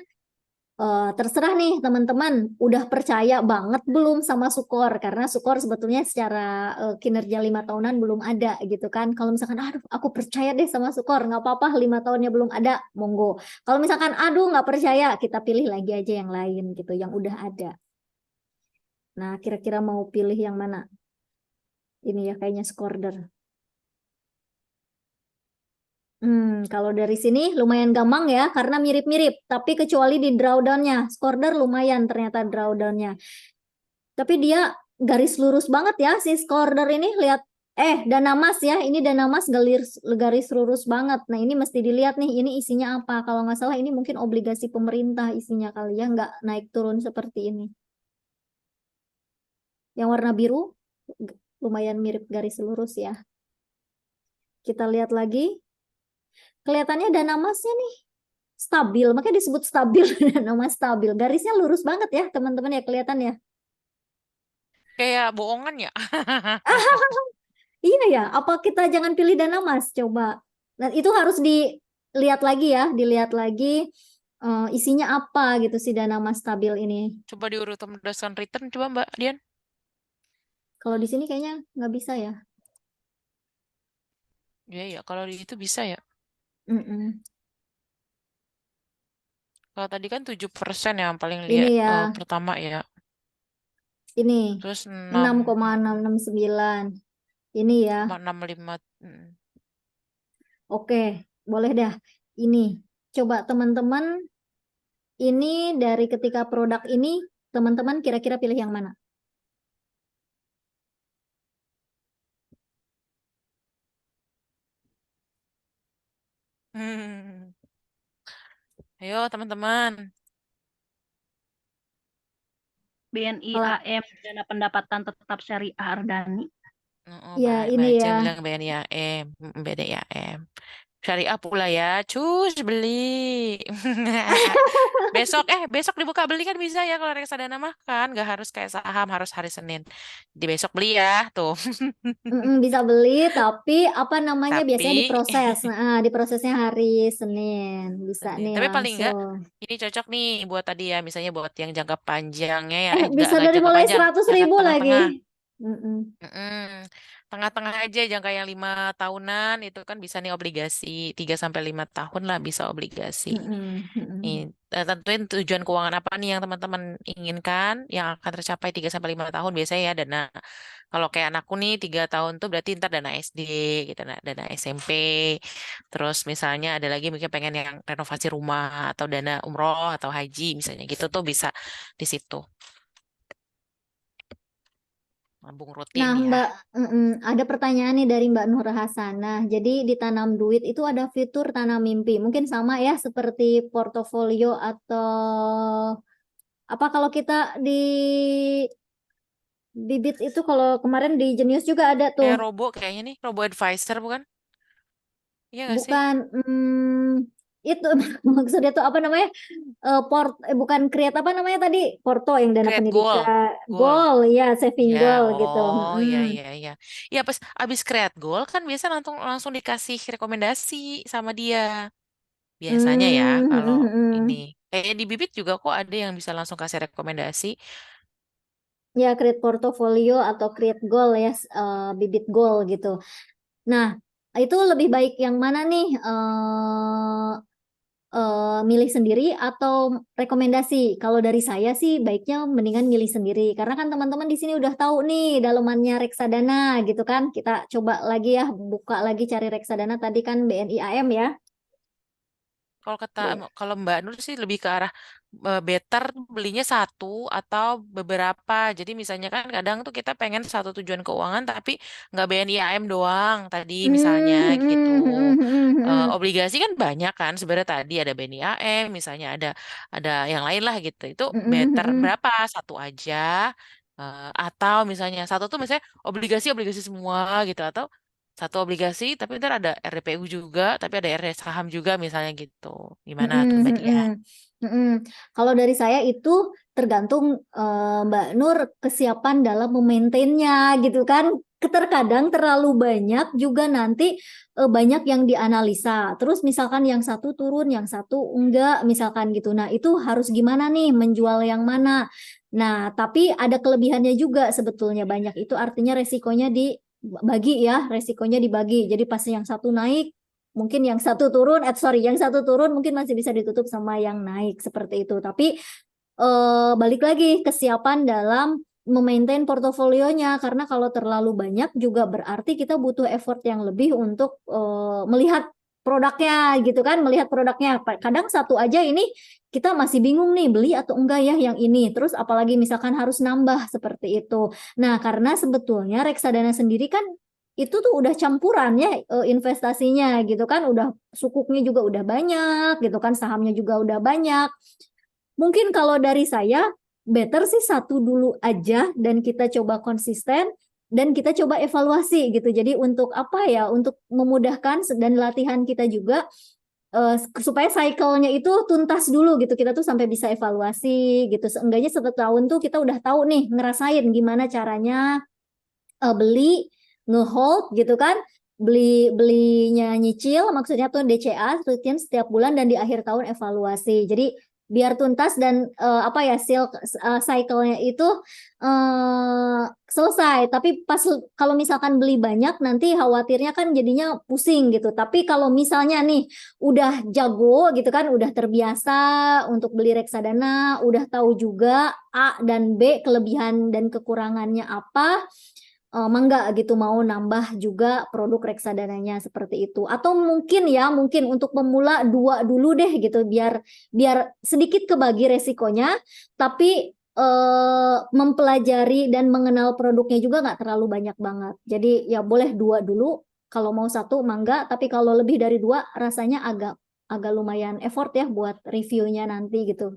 Terserah nih teman-teman, udah percaya banget belum sama Sukor? Karena Sukor sebetulnya secara kinerja 5 tahunan belum ada gitu kan. Kalau misalkan, aduh aku percaya deh sama Sukor, nggak apa-apa 5 tahunnya belum ada, monggo. Kalau misalkan, aduh nggak percaya, kita pilih lagi aja yang lain gitu, yang udah ada. Nah, kira-kira mau pilih yang mana? Ini ya kayaknya Skorder. Kalau dari sini lumayan gampang ya, karena mirip-mirip. Tapi kecuali di drawdown-nya. Skorder lumayan ternyata drawdown-nya. Tapi dia garis lurus banget ya si Skorder ini. Lihat, dana mas ya. Ini dana mas garis lurus banget. Nah ini mesti dilihat nih, ini isinya apa. Kalau nggak salah ini mungkin obligasi pemerintah isinya kali ya. Nggak naik turun seperti ini. Yang warna biru lumayan mirip garis lurus ya. Kita lihat lagi. Kelihatannya dana masnya nih stabil, makanya disebut stabil. Dana mas stabil, garisnya lurus banget ya teman-teman ya, kelihatan ya. Kayak bohongan ya. Iya ya, apa kita jangan pilih dana mas coba. Nah itu harus dilihat lagi ya, dilihat lagi isinya apa gitu si dana mas stabil ini. Coba diurut berdasarkan return, coba Mbak Dian. Kalau di sini kayaknya nggak bisa ya. Iya ya, kalau di itu bisa ya. Mm-mm. Kalau tadi kan 7% yang paling Ini lihat ya, pertama ya. ini Terus 6,669. Ini ya. 6,65. Oke, boleh dah. Ini coba teman-teman, ini dari ketika produk ini teman-teman kira-kira pilih yang mana? Hmm. Ayo teman-teman. BNI Kalau AM dana pendapatan tetap syariah Ardani. Oh, ya ini baca ya, bilang BNI AM. BNI AM. Syariah pula ya. Cus beli. Besok dibuka beli kan bisa ya kalau reksadana mah kan nggak harus kayak saham harus hari Senin. Di besok beli ya tuh. bisa beli, tapi apa namanya biasanya Tapi diproses. Nah, diprosesnya hari Senin, bisa Senin. nih Tapi paling enggak langsung. ini cocok nih buat tadi ya misalnya buat yang jangka panjangnya ya Bisa nggak dari jangka mulai panjang 100 jangka ribu lagi. tengah-tengah. Mm-mm. Mm-mm. Tengah-tengah aja jangka yang 5 tahunan itu kan bisa nih obligasi 3 sampai 5 tahun lah bisa obligasi. Mm-mm. Nih, Mm-mm. tentuin tujuan keuangan apa nih yang teman-teman inginkan yang akan tercapai 3 sampai 5 tahun biasanya ya dana. Kalau kayak anakku nih 3 tahun tuh berarti ntar dana SD gitu, dana SMP. Terus misalnya ada lagi mungkin pengen yang renovasi rumah atau dana umroh atau haji misalnya gitu tuh bisa di situ. Nabung rutin Nah, ya. Mbak, ada pertanyaan nih dari Mbak Nur Hasanah. Jadi di Tanam Duit itu ada fitur tanam mimpi. Mungkin sama ya seperti portofolio atau apa kalau kita di bibit itu kalau kemarin di Jenius juga ada tuh. Kayak kayaknya nih, robo advisor bukan? Iya nggak sih? Bukan, itu maksudnya tuh apa namanya? Bukan create apa namanya tadi? Porto yang dana Create goal, pendidikan, goal. goal ya, saving Ya, goal gitu. oh iya iya iya. Ya pas abis create goal kan biasa langsung langsung dikasih rekomendasi sama dia. Biasanya ya kalau ini. Kayaknya di Bibit juga kok ada yang bisa langsung kasih rekomendasi. Ya, create portfolio atau create goal ya, bibit goal gitu. Nah, itu lebih baik yang mana nih? Milih sendiri atau rekomendasi? Kalau dari saya sih baiknya mendingan milih sendiri karena kan teman-teman di sini udah tahu nih dalemannya reksadana gitu kan. Kita coba lagi ya buka lagi cari reksadana tadi kan BNI AM ya. Kalau Mbak Nur sih lebih ke arah better belinya satu atau beberapa. Jadi misalnya kan kadang tuh kita pengen satu tujuan keuangan tapi nggak BNI AM doang tadi misalnya gitu. Obligasi kan banyak kan sebenarnya tadi ada BNI AM misalnya ada yang lain lah gitu. Itu better berapa? Satu aja. Atau misalnya satu tuh misalnya obligasi semua gitu atau satu obligasi tapi ntar ada RDPU juga tapi ada RD saham juga misalnya gitu. Gimana tuh Mbak Dia? Kalau dari saya itu tergantung Mbak Nur kesiapan dalam memaintainnya gitu kan. Terkadang terlalu banyak juga nanti banyak yang dianalisa. Terus misalkan yang satu turun, yang satu enggak, misalkan gitu. Nah, itu harus gimana nih menjual yang mana? Nah, tapi ada kelebihannya juga sebetulnya banyak. Itu artinya resikonya dibagi ya, resikonya dibagi. Jadi pas yang satu naik mungkin yang satu turun, yang satu turun mungkin masih bisa ditutup sama yang naik seperti itu. Tapi balik lagi kesiapan dalam memaintain portofolionya karena kalau terlalu banyak juga berarti kita butuh effort yang lebih untuk melihat produknya gitu kan, melihat produknya. Kadang satu aja ini kita masih bingung nih beli atau enggak ya yang ini. Terus apalagi misalkan harus nambah seperti itu. Nah, karena sebetulnya reksadana sendiri kan itu tuh udah campuran ya investasinya gitu kan, udah sukuknya juga udah banyak gitu kan, sahamnya juga udah banyak. Mungkin kalau dari saya better sih satu dulu aja dan kita coba konsisten dan kita coba evaluasi gitu. Jadi untuk apa ya? Untuk memudahkan dan latihan kita juga supaya cycle-nya itu tuntas dulu gitu. Kita tuh sampai bisa evaluasi gitu. Seenggaknya 1 tahun tuh kita udah tahu nih ngerasain gimana caranya beli ngehold gitu kan, belinya nyicil maksudnya tuh DCA rutin setiap bulan dan di akhir tahun evaluasi. Jadi biar tuntas dan apa ya cycle-nya itu selesai. Tapi pas kalau misalkan beli banyak nanti khawatirnya kan jadinya pusing gitu. Tapi kalau misalnya nih udah jago gitu kan, udah terbiasa untuk beli reksadana, udah tahu juga A dan B kelebihan dan kekurangannya apa, mangga gitu mau nambah juga produk reksadananya seperti itu. Atau mungkin untuk pemula 2 dulu deh gitu biar sedikit kebagi resikonya tapi mempelajari dan mengenal produknya juga nggak terlalu banyak banget. Jadi ya boleh 2 dulu, kalau mau satu mangga, tapi kalau lebih dari 2 rasanya agak agak lumayan effort ya buat reviewnya nanti gitu.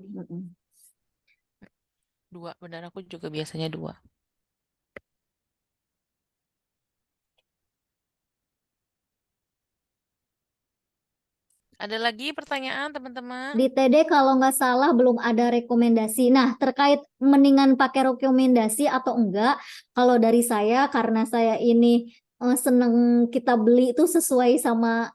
2, benar aku juga biasanya 2. Ada lagi pertanyaan teman-teman? Di TD kalau nggak salah belum ada rekomendasi. Nah, terkait mendingan pakai rekomendasi atau enggak, kalau dari saya karena saya ini seneng kita beli itu sesuai sama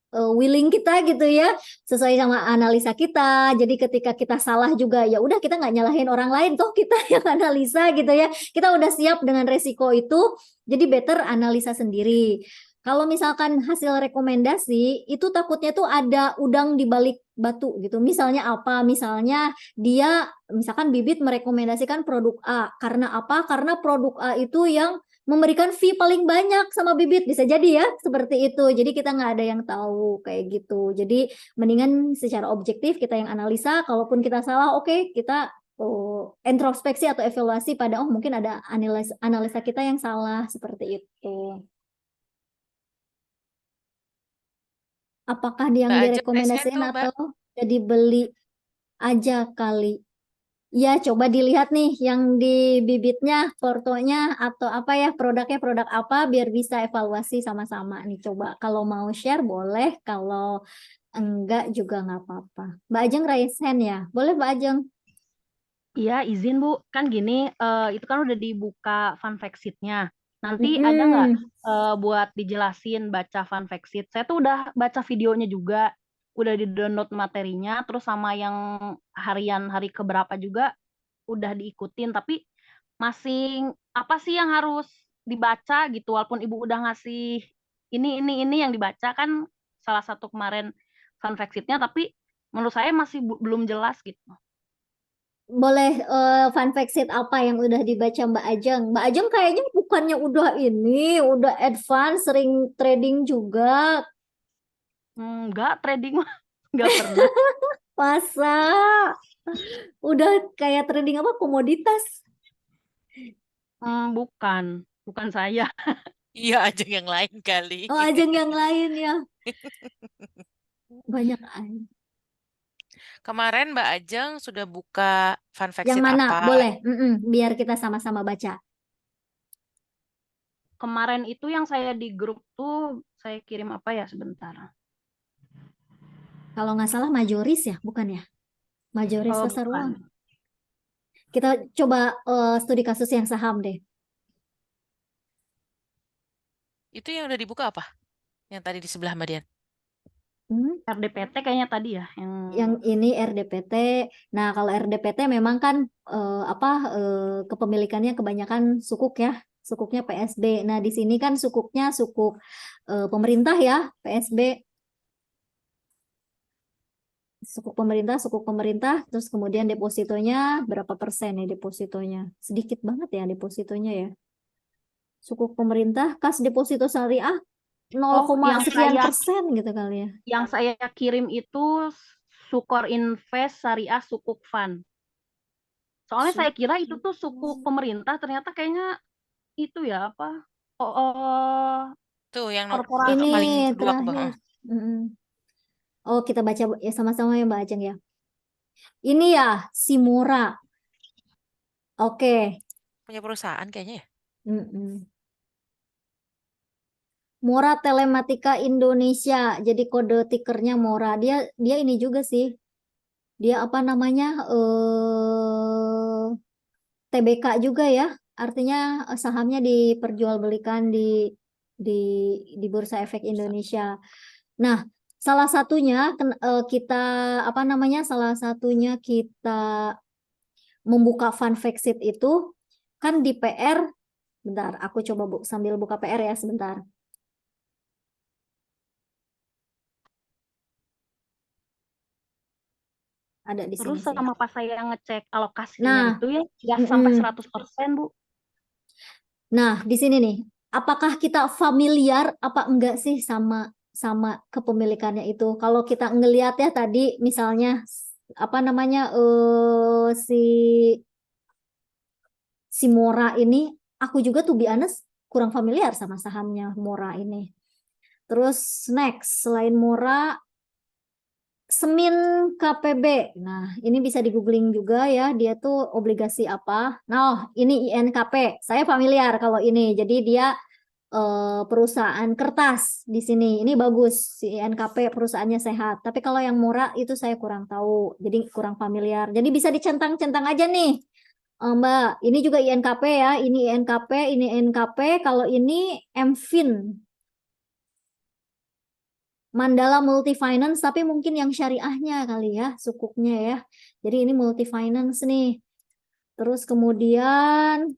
willing kita gitu ya, sesuai sama analisa kita. Jadi ketika kita salah juga ya udah kita nggak nyalahin orang lain toh kita yang analisa gitu ya. Kita udah siap dengan resiko itu, jadi better analisa sendiri. Kalau misalkan hasil rekomendasi itu takutnya tuh ada udang di balik batu gitu. Misalnya apa? Misalnya dia misalkan Bibit merekomendasikan produk A. Karena apa? Karena produk A itu yang memberikan fee paling banyak sama Bibit, bisa jadi ya seperti itu. Jadi kita nggak ada yang tahu kayak gitu. Jadi mendingan secara objektif kita yang analisa. Kalaupun kita salah, oke, kita introspeksi atau evaluasi pada mungkin ada analisa kita yang salah seperti itu. Apakah dia yang Mbak Ajeng raise hand direkomendasikan tuh Mbak. atau jadi beli aja kali? Ya, coba dilihat nih yang di bibitnya, fotonya atau apa ya, produknya produk apa biar bisa evaluasi sama-sama nih. Coba kalau mau share boleh, kalau enggak juga nggak apa-apa. Mbak Ajeng raise hand ya. Boleh Mbak Ajeng? Iya, izin Bu. Kan gini, itu kan udah dibuka fun fact sheet-nya. Nanti ada nggak Mm-mm. buat dijelasin baca fun fact sheet? Saya tuh udah baca videonya juga, udah di-download materinya, terus sama yang harian hari keberapa juga udah diikutin. Tapi masih apa sih yang harus dibaca gitu? Walaupun Ibu udah ngasih ini yang dibaca kan salah satu kemarin fun fact sheet-nya, tapi menurut saya masih belum jelas gitu. Boleh fun fact sheet apa yang udah dibaca Mbak Ajeng? Mbak Ajeng kayaknya bukannya udah advance, sering trading juga. Enggak, trading mah enggak pernah. Masa? Udah kayak trading apa? Komoditas. Bukan, bukan saya. Iya aja yang lain kali. Oh, Ajeng yang lain ya. Banyak aja. Kemarin Mbak Ajeng sudah buka fun fact Yang sheet mana? apa? Boleh. Biar kita sama-sama baca. Kemarin itu yang saya di grup tuh saya kirim apa ya sebentar. Kalau nggak salah majoris ya, bukan ya? Majoris Oh, pasar bukan. uang. Kita coba studi kasus yang saham deh. Itu yang udah dibuka apa? Yang tadi di sebelah Mbak Dian. Hmm, RDPT kayaknya tadi ya yang Yang ini RDPT. Nah, kalau RDPT memang kan kepemilikannya kebanyakan sukuk ya, sukuknya PSB. Nah, di sini kan sukuknya sukuk pemerintah ya, PSB. Sukuk pemerintah, terus kemudian depositonya berapa persen nih depositonya? Sedikit banget ya depositonya ya. Sukuk pemerintah, kas deposito syariah 0, yang sekian saya persen gitu kali ya. kirim itu Sukor Invest Syariah Sukuk Fund. Soalnya saya kira itu tuh sukuk pemerintah, ternyata kayaknya itu ya apa? Tuh yang Korporasi. Ini paling dua ke bawah. terakhir. Mm-mm. Oh, kita baca ya sama-sama ya Mbak Ajeng ya. Ini ya, Simora. Oke. Punya perusahaan kayaknya ya. Mm-mm. Mora Telematika Indonesia. Jadi kode tikernya Mora. Dia ini juga sih. Dia apa namanya? TBK juga ya. Artinya sahamnya diperjualbelikan di di Bursa Efek Indonesia. Nah, salah satunya kita apa namanya? Salah satunya kita membuka fun fact sheet itu kan di PR. Bentar, aku coba sambil buka PR ya sebentar. Ada di Terus sini sih. sama pas saya ngecek alokasinya Nah, itu ya nggak sampai mm-mm. 100%, Bu. Nah, di sini nih, apakah kita familiar apa enggak sih sama sama kepemilikannya itu? Kalau kita ngelihat ya tadi misalnya apa namanya si Mora ini, aku juga tuh be honest kurang familiar sama sahamnya Mora ini. Terus next, selain Mora, Semin KPB. Nah, ini bisa di googling juga ya, dia tuh obligasi apa. Nah, ini INKP. Saya familiar kalau ini. Jadi dia perusahaan kertas di sini. Ini bagus, si INKP perusahaannya sehat. Tapi kalau yang murah itu saya kurang tahu. Jadi kurang familiar. Jadi bisa dicentang-centang aja nih. Mbak, ini juga INKP ya. Ini INKP, ini INKP. Kalau ini MFIN. Mandala Multifinance, tapi mungkin yang syariahnya kali ya, sukuknya ya. Jadi ini Multifinance nih. Terus kemudian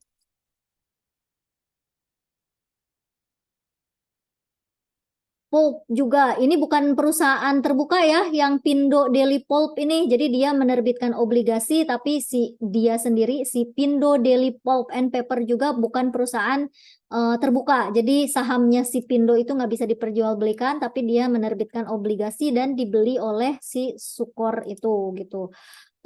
Pulp juga. Ini bukan perusahaan terbuka ya, yang Pindo Daily Pulp ini. Jadi dia menerbitkan obligasi, tapi dia sendiri, si Pindo Daily Pulp and Paper juga bukan perusahaan terbuka. Jadi sahamnya si Pindo itu nggak bisa diperjualbelikan, tapi dia menerbitkan obligasi dan dibeli oleh si Sukor itu gitu.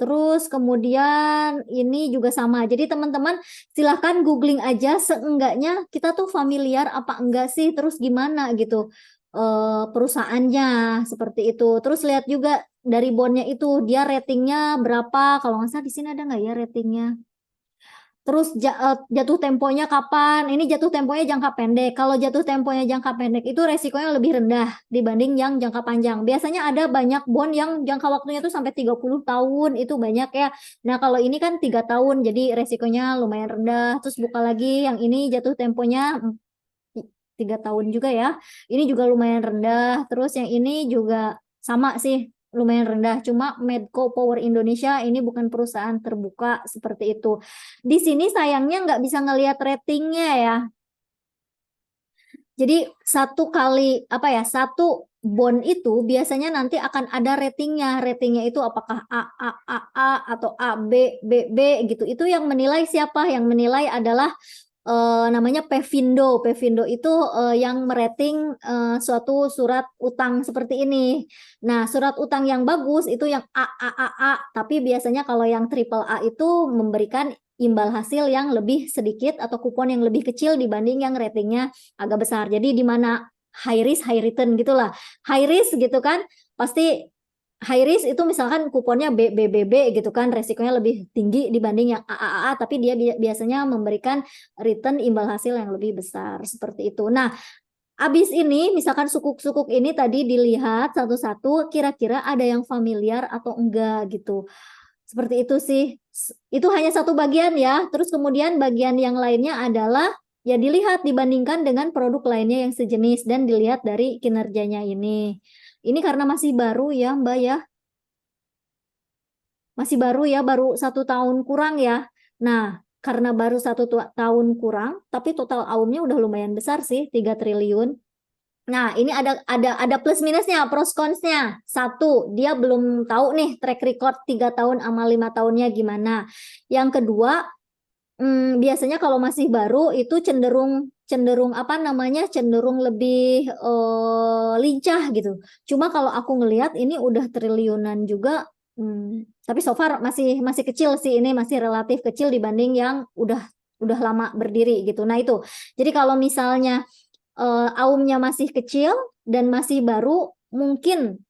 Terus kemudian ini juga sama. Jadi teman-teman silahkan googling aja, seenggaknya kita tuh familiar apa enggak sih, terus gimana gitu. perusahaannya seperti itu. Terus lihat juga dari bondnya itu dia ratingnya berapa. Kalau nggak salah di sini ada nggak ya ratingnya? Terus jatuh temponya kapan? Ini jatuh temponya jangka pendek. Kalau jatuh temponya jangka pendek itu resikonya lebih rendah dibanding yang jangka panjang. Biasanya ada banyak bond yang jangka waktunya tuh sampai 30 tahun, itu banyak ya. Nah, kalau ini kan 3 tahun, jadi resikonya lumayan rendah. Terus buka lagi yang ini jatuh temponya 3 tahun juga ya. Ini juga lumayan rendah. Terus yang ini juga sama sih, lumayan rendah. Cuma Medco Power Indonesia ini bukan perusahaan terbuka seperti itu. Di sini sayangnya nggak bisa ngelihat ratingnya ya. Jadi satu bond itu biasanya nanti akan ada ratingnya. Ratingnya itu apakah A atau A, B, B, B gitu. Itu yang menilai siapa? Yang menilai adalah namanya Pevindo. Pevindo itu yang merating suatu surat utang seperti ini. Nah, surat utang yang bagus itu yang A. Tapi biasanya kalau yang triple A itu memberikan imbal hasil yang lebih sedikit atau kupon yang lebih kecil dibanding yang ratingnya agak besar. Jadi di mana high risk, high return gitulah. High risk gitu kan, pasti high risk itu misalkan kuponnya BBB gitu kan, resikonya lebih tinggi dibanding yang AAA, tapi dia biasanya memberikan return imbal hasil yang lebih besar seperti itu. Nah, abis ini misalkan sukuk-sukuk ini tadi dilihat satu-satu, kira-kira ada yang familiar atau enggak gitu. Seperti itu sih. Itu hanya satu bagian ya. Terus kemudian bagian yang lainnya adalah ya dilihat dibandingkan dengan produk lainnya yang sejenis dan dilihat dari kinerjanya ini. Ini karena masih baru ya Mbak ya. Masih baru ya, baru 1 tahun kurang ya. Nah, karena baru 1 tahun kurang, tapi total AUM-nya udah lumayan besar sih, 3 triliun. Nah, ini ada plus minusnya, pros cons-nya. 1, dia belum tahu nih track record 3 tahun sama 5 tahunnya gimana. Yang kedua, biasanya kalau masih baru itu cenderung cenderung lebih lincah gitu. Cuma kalau aku ngelihat ini udah triliunan juga, tapi so far masih kecil sih, ini masih relatif kecil dibanding yang udah lama berdiri gitu. Nah itu, jadi kalau misalnya AUM-nya masih kecil dan masih baru, mungkin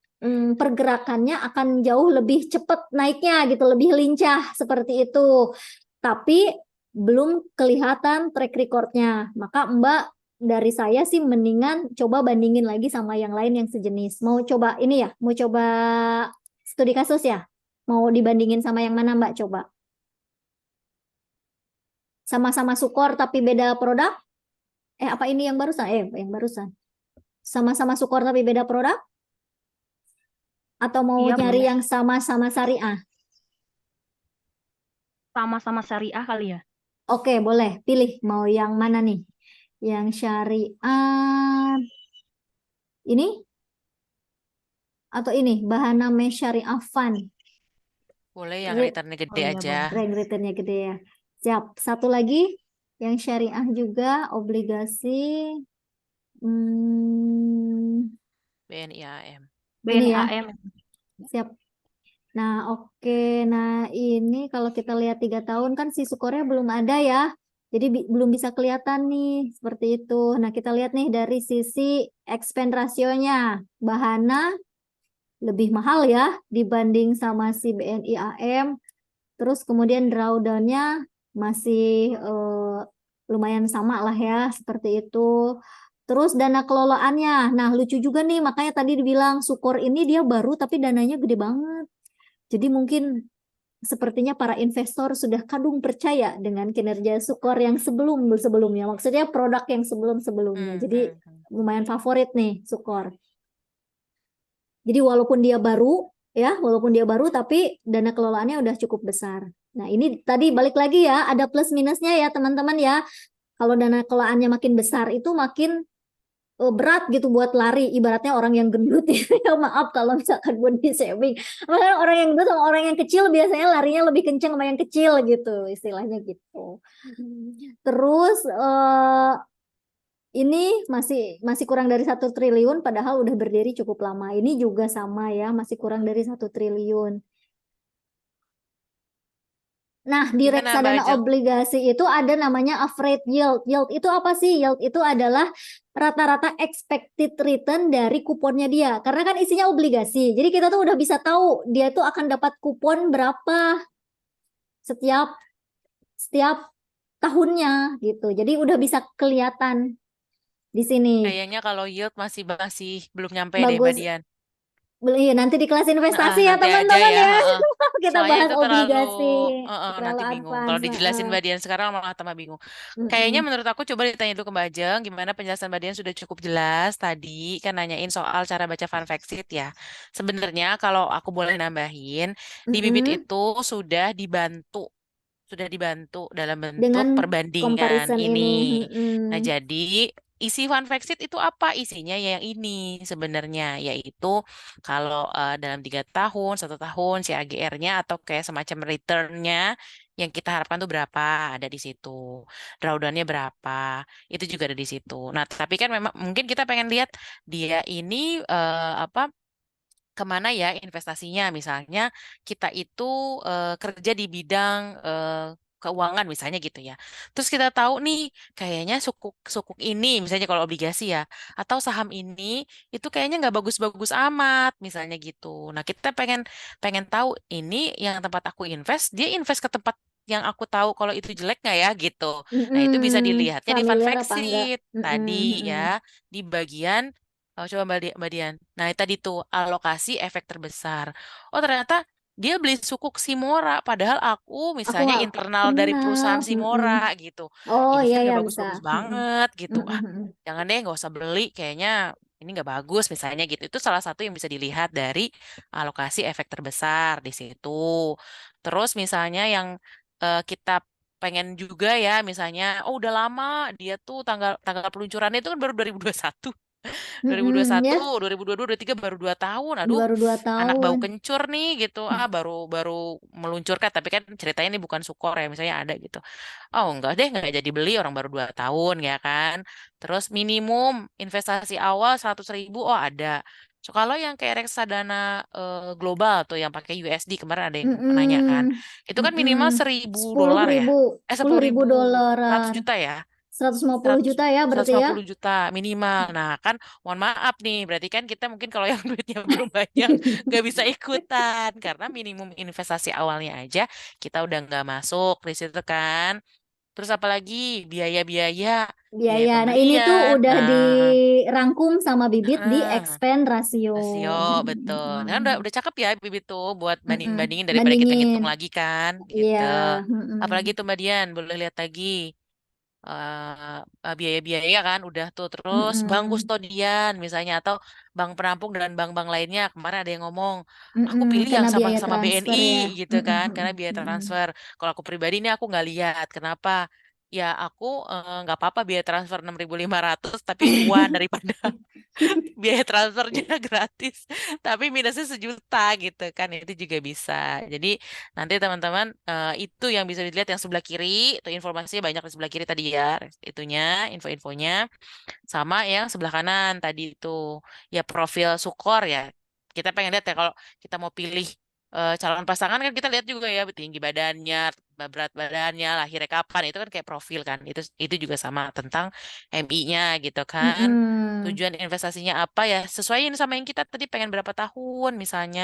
pergerakannya akan jauh lebih cepat naiknya gitu, lebih lincah seperti itu. Tapi belum kelihatan track record-nya. Maka Mbak, dari saya sih mendingan coba bandingin lagi sama yang lain yang sejenis. Mau coba ini ya, mau coba studi kasus ya? Mau dibandingin sama yang mana Mbak coba? Sama-sama Sukor tapi beda produk? Apa ini yang barusan? Yang barusan. Sama-sama Sukor tapi beda produk? Atau mau Iya, nyari boleh. yang sama-sama syariah? Sama-sama syariah kali ya. Oke, boleh. Pilih mau yang mana nih? Yang syariah ini? Atau ini? Bahaname Syariah Fund. Boleh yang Re- returnnya gede Oh iya, aja. boleh. Rank returnnya gede ya. Siap. Satu lagi yang syariah juga obligasi. BNI AM. Ini ya. BNAM. Siap. Nah, oke. Nah, ini kalau kita lihat 3 tahun kan si skornya belum ada ya. Jadi belum bisa kelihatan nih seperti itu. Nah, kita lihat nih dari sisi expand rasionya. Bahana lebih mahal ya dibanding sama si BNI AM. Terus kemudian drawdown-nya masih lumayan sama lah ya, seperti itu. Terus dana kelolaannya. Nah, lucu juga nih, makanya tadi dibilang Sukor ini dia baru tapi dananya gede banget. Jadi mungkin sepertinya para investor sudah kadung percaya dengan kinerja Sukor yang sebelumnya. Maksudnya produk yang sebelum-sebelumnya. Jadi lumayan favorit nih Sukor. Jadi walaupun dia baru tapi dana kelolaannya udah cukup besar. Nah, ini tadi balik lagi ya, ada plus minusnya ya teman-teman ya. Kalau dana kelolaannya makin besar itu makin berat gitu buat lari, ibaratnya orang yang gendut ya. Maaf kalau misalkan buat di saving. Makanya orang yang gendut sama orang yang kecil biasanya larinya lebih kenceng sama yang kecil gitu, istilahnya gitu. Terus ini masih kurang dari 1 triliun padahal udah berdiri cukup lama. Ini juga sama ya, masih kurang dari 1 triliun. Nah, di Gimana Mbak reksadana Ajeng? obligasi itu ada namanya average yield. Yield itu apa sih? Yield itu adalah rata-rata expected return dari kuponnya dia. Karena kan isinya obligasi. Jadi kita tuh udah bisa tahu dia tuh akan dapat kupon berapa setiap setiap tahunnya gitu. Jadi udah bisa kelihatan di sini. Kayaknya kalau yield masih masih belum nyampe deh Mbak Bagus. Dian. Iya, nanti di kelas investasi ya Nanti aja teman-teman ya. ya. Heeh. Kita Soalnya bahas itu terlalu obligasi. Terlalu nanti bingung. Kalau advance. dijelasin Mbak Dian sekarang malah tambah bingung. Kayaknya Mm-mm. menurut aku coba ditanya dulu ke Mbak Ajeng, gimana penjelasan Mbak Dian sudah cukup jelas tadi, kan nanyain soal cara baca fun fact sheet ya. Sebenarnya kalau aku boleh nambahin, di Bibit Mm-mm. itu sudah dibantu dalam bentuk Dengan perbandingan comparison ini. ini. Nah, Mm-mm. jadi isi fun fact sheet itu apa? Isinya ya yang ini sebenarnya, yaitu kalau dalam 3 tahun, 1 tahun, CAGR-nya atau kayak semacam return-nya yang kita harapkan tuh berapa ada di situ, drawdown-nya berapa, itu juga ada di situ. Nah, tapi kan memang mungkin kita pengen lihat dia ini apa kemana ya investasinya. Misalnya kita itu kerja di bidang keuangan misalnya gitu ya. Terus kita tahu nih kayaknya sukuk ini misalnya kalau obligasi ya atau saham ini itu kayaknya nggak bagus-bagus amat misalnya gitu. Nah kita pengen pengen tahu ini yang tempat aku invest dia invest ke tempat yang aku tahu kalau itu jelek nggak ya gitu. Nah itu bisa Mm-mm. dilihatnya di fun Familiar fact apa enggak? sheet tadi Mm-mm. ya Mm-mm. di bagian coba Mbak Dian. Nah, tadi tuh alokasi efek terbesar. Oh, ternyata dia beli sukuk Simora, padahal aku Aku misalnya nggak internal dari kenal. perusahaan Mm-mm. Simora gitu. Oh Ini iya kan ya nggak bisa. bagus-bagus Mm-mm. banget gitu. Ah, Mm-mm. jangan deh, nggak usah beli. Kayaknya ini nggak bagus misalnya gitu. Itu salah satu yang bisa dilihat dari alokasi efek terbesar di situ. Terus misalnya yang kita pengen juga ya, misalnya, oh udah lama dia tuh tanggal tanggal peluncurannya itu kan baru 2021. Mm-mm. 2021, Ya, 2022, 2023 baru 2 tahun. Aduh, baru 2 anak bau tahun. kencur nih gitu. Ah, baru baru meluncurkan tapi kan ceritanya ini bukan Sukor ya, misalnya ada gitu. Oh, enggak deh, enggak jadi beli orang baru 2 tahun ya kan. Terus minimum investasi awal 100.000, oh ada. So, kalau yang kayak reksadana global tuh yang pakai USD kemarin ada yang nanya kan. Mm-mm. Itu kan minimal Mm-mm. 1.000 dolar ya. 10.000, 10 10.000 ribu, 100 dolar. juta ya. 150 100, juta ya berarti ya. 150 juta minimal. Nah, kan mohon maaf nih, berarti kan kita mungkin kalau yang duitnya belum banyak nggak bisa ikutan karena minimum investasi awalnya aja kita udah nggak masuk di situ kan. Terus apalagi biaya-biaya, biaya Biaya. Nah, ini tuh pembelian. udah Nah, dirangkum sama Bibit di eh, expand rasio. rasio betul. Kan Mm-mm. udah cakep ya Bibit tuh buat Mm-mm. banding-bandingin daripada kita Bandingin. ngitung lagi kan Iya. gitu. Apalagi Mm-mm. tuh Mbak Dian, boleh lihat lagi. Biaya-biaya kan udah tuh terus bank Mm-mm. kustodian misalnya atau bank penampung dan bank-bank lainnya kemarin ada yang ngomong aku Mm-mm. pilih yang Kena sama biaya sama BNI transfer ya. gitu Mm-mm. kan karena biaya Mm-mm. transfer kalau aku pribadi ini aku nggak lihat kenapa ya aku nggak apa-apa biaya transfer 6.500 tapi puan daripada biaya transfernya gratis tapi minusnya 1 juta gitu kan itu juga bisa jadi nanti teman-teman itu yang bisa dilihat yang sebelah kiri itu informasinya banyak di sebelah kiri tadi ya itunya info-infonya sama yang sebelah kanan tadi itu ya profil Sukor ya kita pengen lihat ya kalau kita mau pilih calon pasangan kan kita lihat juga ya tinggi badannya berat badannya lahirnya kapan itu kan kayak profil kan itu juga sama tentang MI-nya gitu kan Mm-mm. tujuan investasinya apa ya sesuaiin sama yang kita tadi pengen berapa tahun misalnya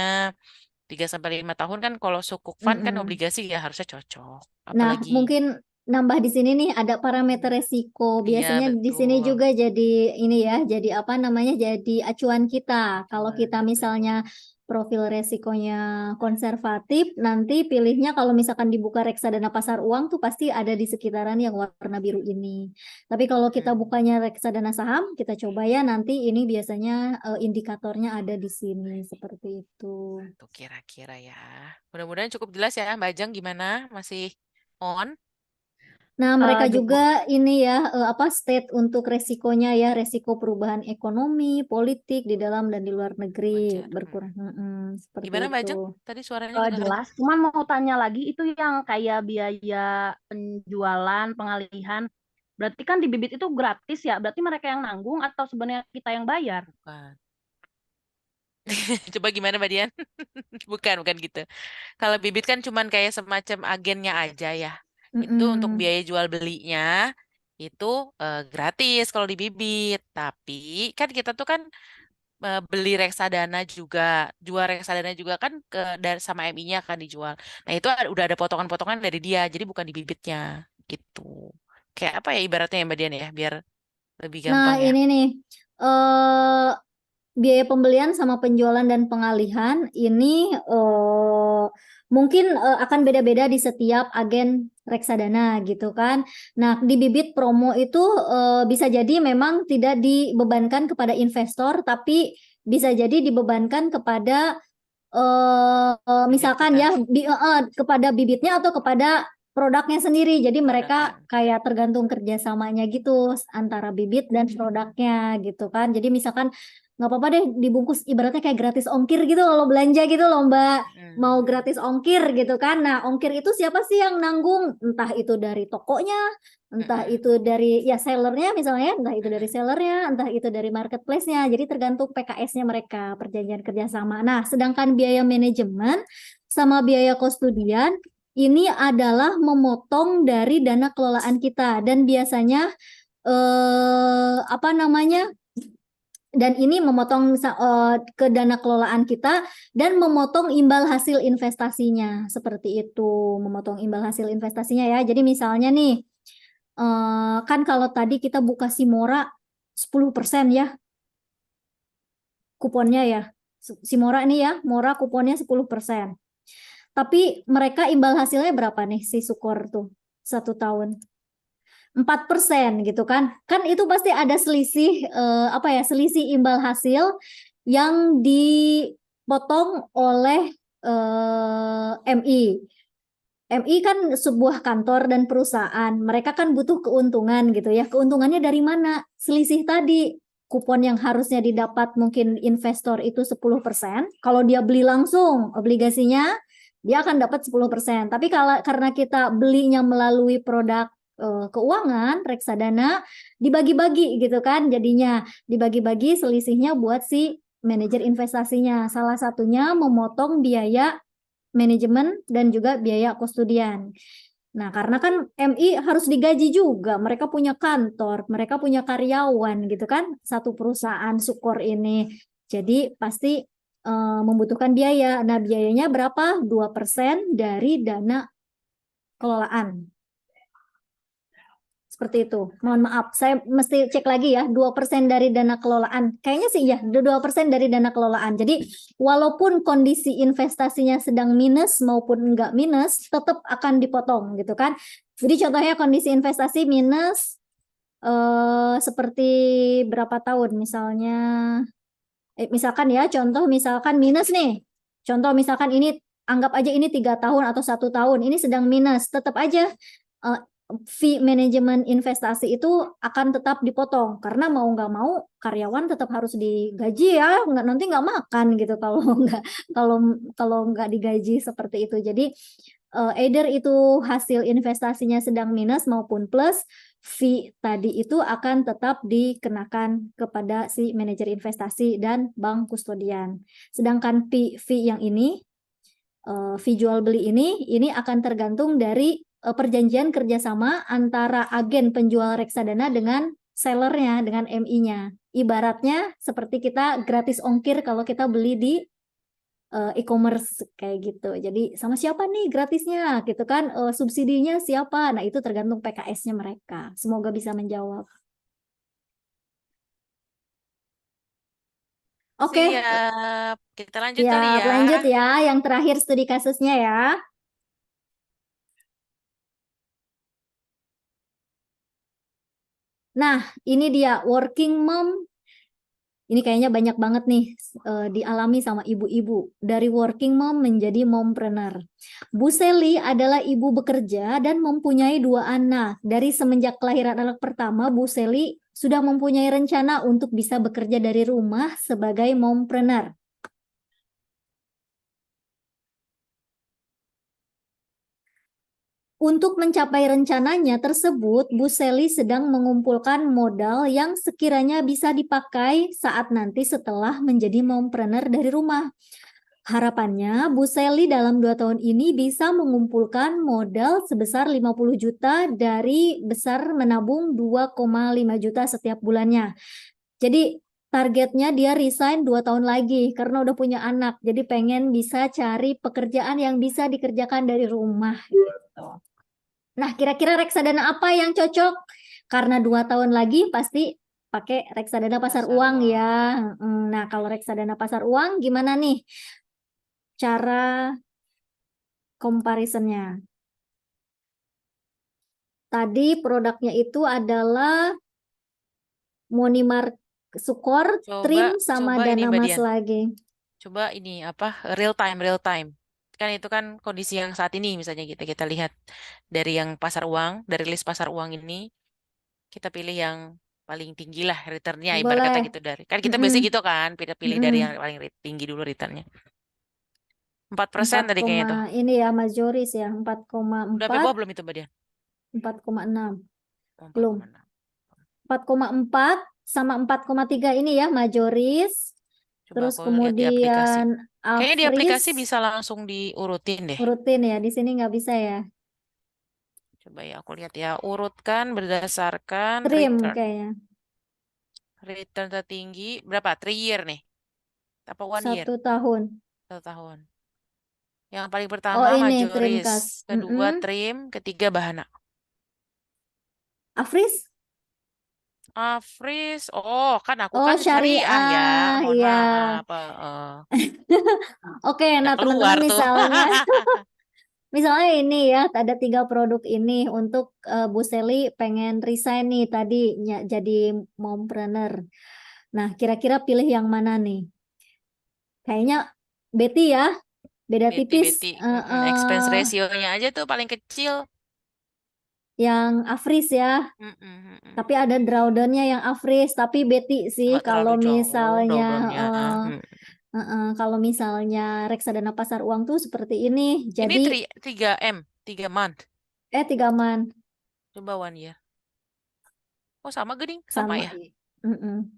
3 sampai 5 tahun kan kalau sukuk fund kan Mm-mm. obligasi ya harusnya cocok Nah, apalagi mungkin nambah di sini nih ada parameter resiko. iya Biasanya di sini betul juga jadi ini ya, jadi apa namanya? Jadi acuan kita. Kalau acuan kita misalnya betul profil resikonya konservatif, nanti pilihnya kalau misalkan dibuka reksadana pasar uang tuh pasti ada di sekitaran yang warna biru ini. Tapi kalau kita Hmm. bukanya reksadana saham, kita coba ya nanti ini biasanya indikatornya ada di sini seperti itu. Tuh kira-kira ya. Mudah-mudahan cukup jelas ya, Mbak Ajeng gimana? Masih on? Nah, mereka Gimana? juga ini ya apa state untuk resikonya ya, resiko perubahan ekonomi, politik di dalam dan di luar negeri Wajar. berkurang. Seperti Gimana Mbak itu. Ajeng? Tadi suaranya nggak Jelas, cuman mau tanya lagi itu yang kayak biaya penjualan, pengalihan. Berarti kan di Bibit itu gratis ya? Berarti mereka yang nanggung atau sebenarnya kita yang bayar? kedengeran. Coba gimana Mbak Dian? Bukan gitu. Kalau bibit kan cuman kayak semacam agennya aja ya. Itu untuk Mm-mm. biaya jual belinya itu gratis kalau di bibit. Tapi kan kita tuh kan beli reksadana juga, jual reksadana juga kan dari sama MI-nya kan dijual. Nah, itu udah ada potongan-potongan dari dia, jadi bukan di bibitnya gitu. Kayak apa ya ibaratnya ya Mbak Dian ya, biar lebih Nah, gampang ya. ini nih, eh biaya pembelian sama penjualan dan pengalihan ini mungkin akan beda-beda di setiap agen reksadana gitu kan. Nah, di bibit promo itu bisa jadi memang tidak dibebankan kepada investor, tapi bisa jadi dibebankan kepada Bibit misalkan kita, ya kepada bibitnya atau kepada produknya sendiri. Jadi mereka produknya. kayak tergantung kerjasamanya gitu antara bibit dan produknya gitu kan. Jadi misalkan nggak apa-apa deh dibungkus ibaratnya kayak gratis ongkir gitu kalau belanja gitu loh Mbak. Mau Hmm. gratis ongkir gitu kan. Nah, ongkir itu siapa sih yang nanggung? Entah itu dari tokonya, entah Mm-mm. itu dari ya sellernya misalnya, entah itu dari Mm-mm. sellernya, entah itu dari marketplace-nya. Jadi tergantung PKS-nya mereka, perjanjian kerjasama. Nah, sedangkan biaya manajemen sama biaya kustodian ini adalah memotong dari dana kelolaan kita dan biasanya apa namanya? Dan ini memotong ke dana kelolaan kita dan memotong imbal hasil investasinya seperti itu, memotong imbal hasil investasinya ya. Jadi misalnya nih kan kalau tadi kita buka Simora 10% ya kuponnya ya. Simora ini ya, Mora kuponnya 10%. Tapi mereka imbal hasilnya berapa nih si Sukor tuh 1 tahun? 4% gitu kan. Kan itu pasti ada selisih apa ya, selisih imbal hasil yang dipotong oleh MI. MI kan sebuah kantor dan perusahaan. Mereka kan butuh keuntungan gitu ya. Keuntungannya dari mana? Selisih tadi. Kupon yang harusnya didapat mungkin investor itu 10%. Kalau dia beli langsung obligasinya, dia akan dapat 10%. Tapi kalau karena kita belinya melalui produk keuangan, reksadana, dibagi-bagi gitu kan. Jadinya dibagi-bagi selisihnya buat si manajer investasinya. Salah satunya memotong biaya manajemen dan juga biaya kustodian. Nah, karena kan MI harus digaji juga, mereka punya kantor, mereka punya karyawan gitu kan, satu perusahaan Sukor ini. Jadi pasti membutuhkan biaya. Nah, biayanya berapa? 2% dari dana kelolaan. Seperti itu. Mohon maaf, saya mesti cek lagi ya, 2% dari dana kelolaan. Kayaknya sih ya, 2% dari dana kelolaan. Jadi walaupun kondisi investasinya sedang minus maupun enggak minus, tetap akan dipotong gitu kan. Jadi contohnya kondisi investasi minus seperti berapa tahun misalnya, misalkan ya, contoh misalkan minus nih. Contoh misalkan ini, anggap aja ini 3 tahun atau 1 tahun, ini sedang minus, tetap aja uh, fee manajemen investasi itu akan tetap dipotong karena mau nggak mau karyawan tetap harus digaji ya, nggak nanti nggak makan gitu kalau nggak kalau kalau nggak digaji seperti itu. Jadi either itu hasil investasinya sedang minus maupun plus, fee tadi itu akan tetap dikenakan kepada si manajer investasi dan bank kustodian. Sedangkan fee yang ini, fee jual beli ini akan tergantung dari perjanjian kerjasama antara agen penjual reksadana dengan sellernya, dengan MI-nya. Ibaratnya seperti kita gratis ongkir kalau kita beli di e-commerce kayak gitu. Jadi sama siapa nih gratisnya gitu kan, subsidinya siapa? Nah, itu tergantung PKS-nya mereka. Semoga bisa menjawab. Oke, Siap. Kita lanjut kali siap. ya. Lanjut ya. Yang terakhir studi kasusnya ya. Nah, ini dia working mom. Ini kayaknya banyak banget nih dialami sama ibu-ibu. Dari working mom menjadi mompreneur. Bu Seli adalah ibu bekerja dan mempunyai 2 anak. Dari semenjak kelahiran anak pertama, Bu Seli sudah mempunyai rencana untuk bisa bekerja dari rumah sebagai mompreneur. Untuk mencapai rencananya tersebut, Bu Sally sedang mengumpulkan modal yang sekiranya bisa dipakai saat nanti setelah menjadi mompreneur dari rumah. Harapannya, Bu Sally dalam 2 tahun ini bisa mengumpulkan modal sebesar 50 juta dari besar menabung 2,5 juta setiap bulannya. Jadi targetnya dia resign 2 tahun lagi karena udah punya anak. Jadi pengen bisa cari pekerjaan yang bisa dikerjakan dari rumah gitu. Nah, kira-kira reksadana apa yang cocok? Karena 2 tahun lagi pasti pakai reksadana pasar Pasar uang uang. ya. Nah, kalau reksadana pasar uang gimana nih cara comparisonnya? Tadi produknya itu adalah Money Sukor, Trim, sama Coba ini Dana Mbak Mas Dian. lagi. Coba ini apa real time. Kan itu kan kondisi yang saat ini misalnya kita lihat dari yang pasar uang, dari list pasar uang ini kita pilih yang paling tinggi lah returnnya ibarat kata Boleh. gitu dari kan kita biasanya Mm-mm. gitu kan kita pilih dari yang paling tinggi dulu returnnya 4% 4, tadi kayaknya tuh ini ya majoris ya, udah 4,4, sampai bawah belum itu Mbak Dian 4,6. oh, Belum. 4,6 4,4 sama 4,3 ini ya majoris. coba Terus aku lihat di aplikasi kemudian kayaknya di aplikasi Afris bisa langsung diurutin deh rutin ya, di sini nggak bisa ya. coba ya aku lihat ya urutkan berdasarkan Trim return kayaknya. return tertinggi berapa 3 year nih apa 1 year 1 tahun. 1 tahun yang paling Oh pertama ini majoris Trimkas. kedua trim ketiga bahana Afris? Afris, oh kan aku Oh kan syariah ya, syariah, mohon iya. maaf. Oke, Nggak nah keluar teman-teman tuh. misalnya ini ya, ada 3 produk ini untuk Bu Sally pengen resign nih tadi jadi mompreneur. Nah, kira-kira pilih yang mana nih? Kayaknya Betty ya, beda tipis. Beti. Expense ratio-nya aja tuh paling kecil. Yang Afris ya, Mm-mm. tapi ada drawdown-nya yang Afris, tapi Betty sih Nggak terlalu jauh drawdown-nya. kalau misalnya reksadana pasar uang tuh seperti ini. Ini Jadi 3M, 3 month. 3 man Coba 1 year. Oh sama Geding, sama sama. ya. Mm-mm.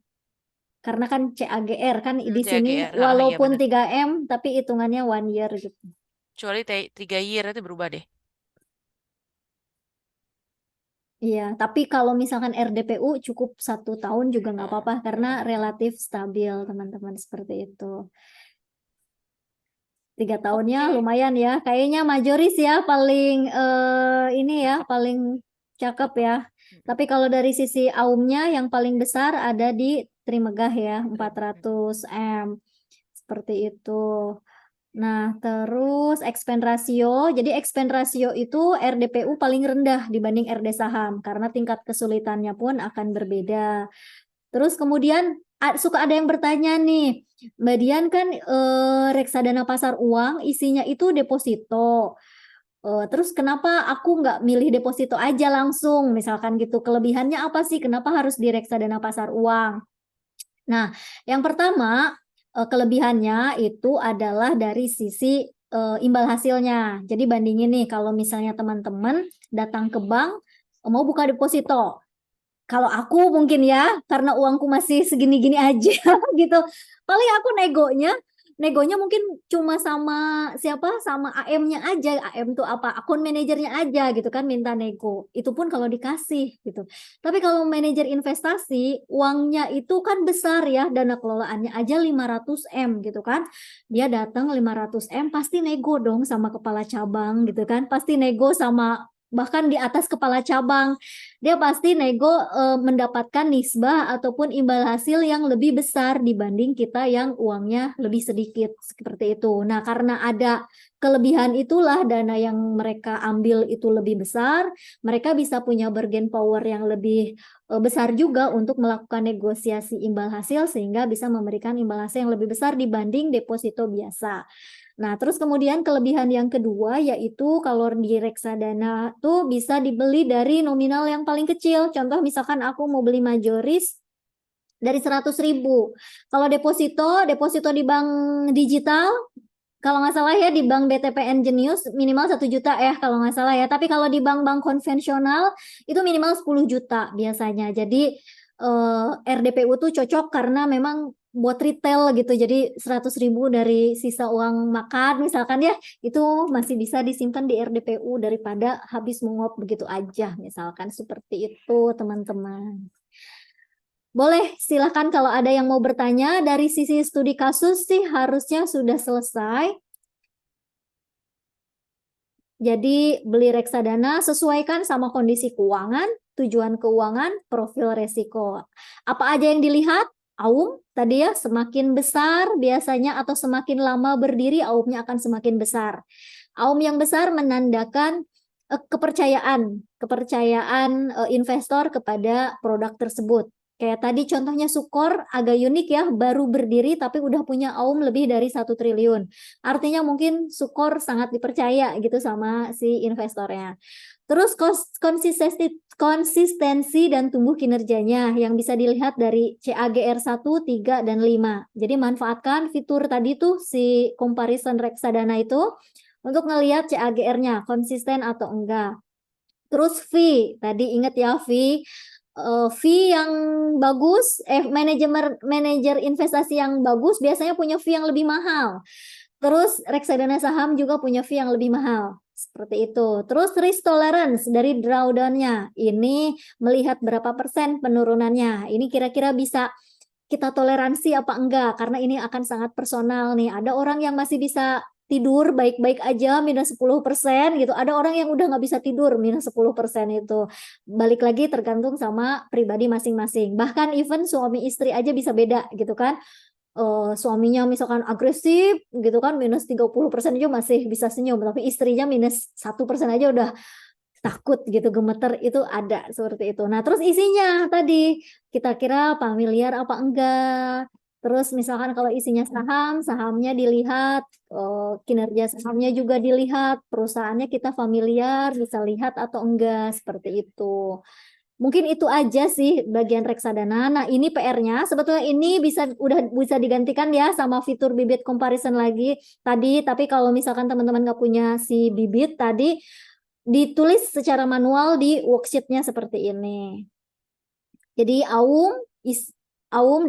Karena kan CAGR kan di sini CAGR, iya walaupun bener. 3M tapi hitungannya 1 year gitu. Kecuali 3 year itu berubah deh. Iya, tapi kalau misalkan RDPU cukup 1 tahun juga nggak apa-apa karena relatif stabil teman-teman seperti itu. 3 tahunnya Oke. lumayan ya. Kayaknya majoris ya paling ini ya paling cakep ya. Tapi kalau dari sisi AUM-nya yang paling besar ada di Trimegah ya 400 M seperti itu. Nah, terus expand ratio. Jadi expand ratio itu RDPU paling rendah dibanding RD saham karena tingkat kesulitannya pun akan berbeda. Terus kemudian suka ada yang bertanya nih, Mbak Dian kan reksadana pasar uang isinya itu deposito. Terus kenapa aku nggak milih deposito aja langsung? Misalkan gitu, kelebihannya apa sih? Kenapa harus di reksadana pasar uang? Nah, yang pertama kelebihannya itu adalah dari sisi imbal hasilnya. Jadi bandingin nih kalau misalnya teman-teman datang ke bank mau buka deposito. Kalau aku mungkin ya karena uangku masih segini-gini aja gitu. Paling aku negonya mungkin cuma sama siapa sama AM-nya aja. AM tuh apa? Akun manajernya aja gitu kan minta nego. Itu pun kalau dikasih gitu. Tapi kalau manajer investasi, uangnya itu kan besar ya, dana kelolaannya aja 500 M gitu kan. Dia datang 500 M pasti nego dong sama kepala cabang gitu kan. Pasti nego sama bahkan di atas kepala cabang. Dia pasti nego mendapatkan nisbah ataupun imbal hasil yang lebih besar dibanding kita yang uangnya lebih sedikit seperti itu. Nah, karena ada kelebihan itulah dana yang mereka ambil itu lebih besar, mereka bisa punya bargain power yang lebih besar juga untuk melakukan negosiasi imbal hasil sehingga bisa memberikan imbal hasil yang lebih besar dibanding deposito biasa. Nah, terus kemudian kelebihan yang kedua yaitu kalau di reksadana tuh bisa dibeli dari nominal yang paling kecil. Contoh misalkan aku mau beli majoris dari 100.000. Kalau deposito di bank digital kalau nggak salah ya di bank BTPN Jenius minimal 1 juta ya kalau nggak salah ya. Tapi kalau di bank-bank konvensional itu minimal 10 juta biasanya. Jadi RDPU tuh cocok karena memang buat retail gitu. Jadi 100.000 dari sisa uang makan misalkan ya, itu masih bisa disimpan di RDPU daripada habis menguap begitu aja. Misalkan seperti itu teman-teman. Boleh, silahkan kalau ada yang mau bertanya. Dari sisi studi kasus sih harusnya sudah selesai. Jadi beli reksadana sesuaikan sama kondisi keuangan, tujuan keuangan, profil resiko. Apa aja yang dilihat? Aum tadi ya, semakin besar biasanya atau semakin lama berdiri aumnya akan semakin besar. Aum yang besar menandakan kepercayaan investor kepada produk tersebut. Kayak tadi contohnya Sukor agak unik ya, baru berdiri tapi udah punya aum lebih dari 1 triliun. Artinya mungkin Sukor sangat dipercaya gitu sama si investornya. Terus konsistensi dan tumbuh kinerjanya yang bisa dilihat dari CAGR 1, 3, dan 5. Jadi manfaatkan fitur tadi tuh si comparison reksadana itu untuk ngelihat CAGR-nya konsisten atau enggak. Terus fee, tadi ingat ya fee yang bagus, manajer investasi yang bagus biasanya punya fee yang lebih mahal. Terus reksadana saham juga punya fee yang lebih mahal. Seperti itu. Terus risk tolerance dari drawdown-nya. Ini melihat berapa persen penurunannya. Ini kira-kira bisa kita toleransi apa enggak, karena ini akan sangat personal nih. Ada orang yang masih bisa tidur baik-baik aja minus 10% gitu. Ada orang yang udah nggak bisa tidur minus 10% itu. Balik lagi tergantung sama pribadi masing-masing. Bahkan even suami istri aja bisa beda gitu kan. Suaminya misalkan agresif gitu kan minus 30% aja masih bisa senyum, tapi istrinya minus 1% aja udah takut gitu, gemeter, itu ada seperti itu. Nah terus isinya tadi kita kira familiar apa enggak. Terus misalkan kalau isinya saham, sahamnya dilihat, kinerja sahamnya juga dilihat, perusahaannya kita familiar, bisa lihat atau enggak, seperti itu. Mungkin itu aja sih bagian reksadana. Nah, ini PR-nya sebetulnya ini udah bisa digantikan ya sama fitur bibit comparison lagi tadi. Tapi kalau misalkan teman-teman nggak punya si bibit tadi, ditulis secara manual di worksheet-nya seperti ini. Jadi aum